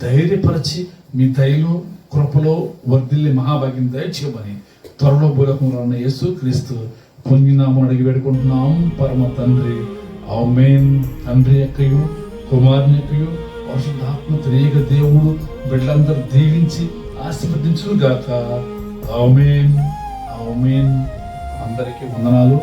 ధైర్యపరిచి మీ దయలో కృపలో వర్ధిల్లి మహాభాగ్యం దయచేయమని త్వరలో భూలోకంలో ఉన్న యేసు క్రీస్తు పుణ్యనామం అడిగి వేడుకుంటున్నాం పరమ తండ్రి. ఆమేన్. తండ్రి యొక్కయు కుమారుని యొక్కయు పరిశుద్ధాత్మ త్రియేక దేవుడు బిడ్డలందరూ దీవించి ఆశీర్వదించును గాక. ఆమేన్. ఆమేన్. అందరికీ వందనాలు.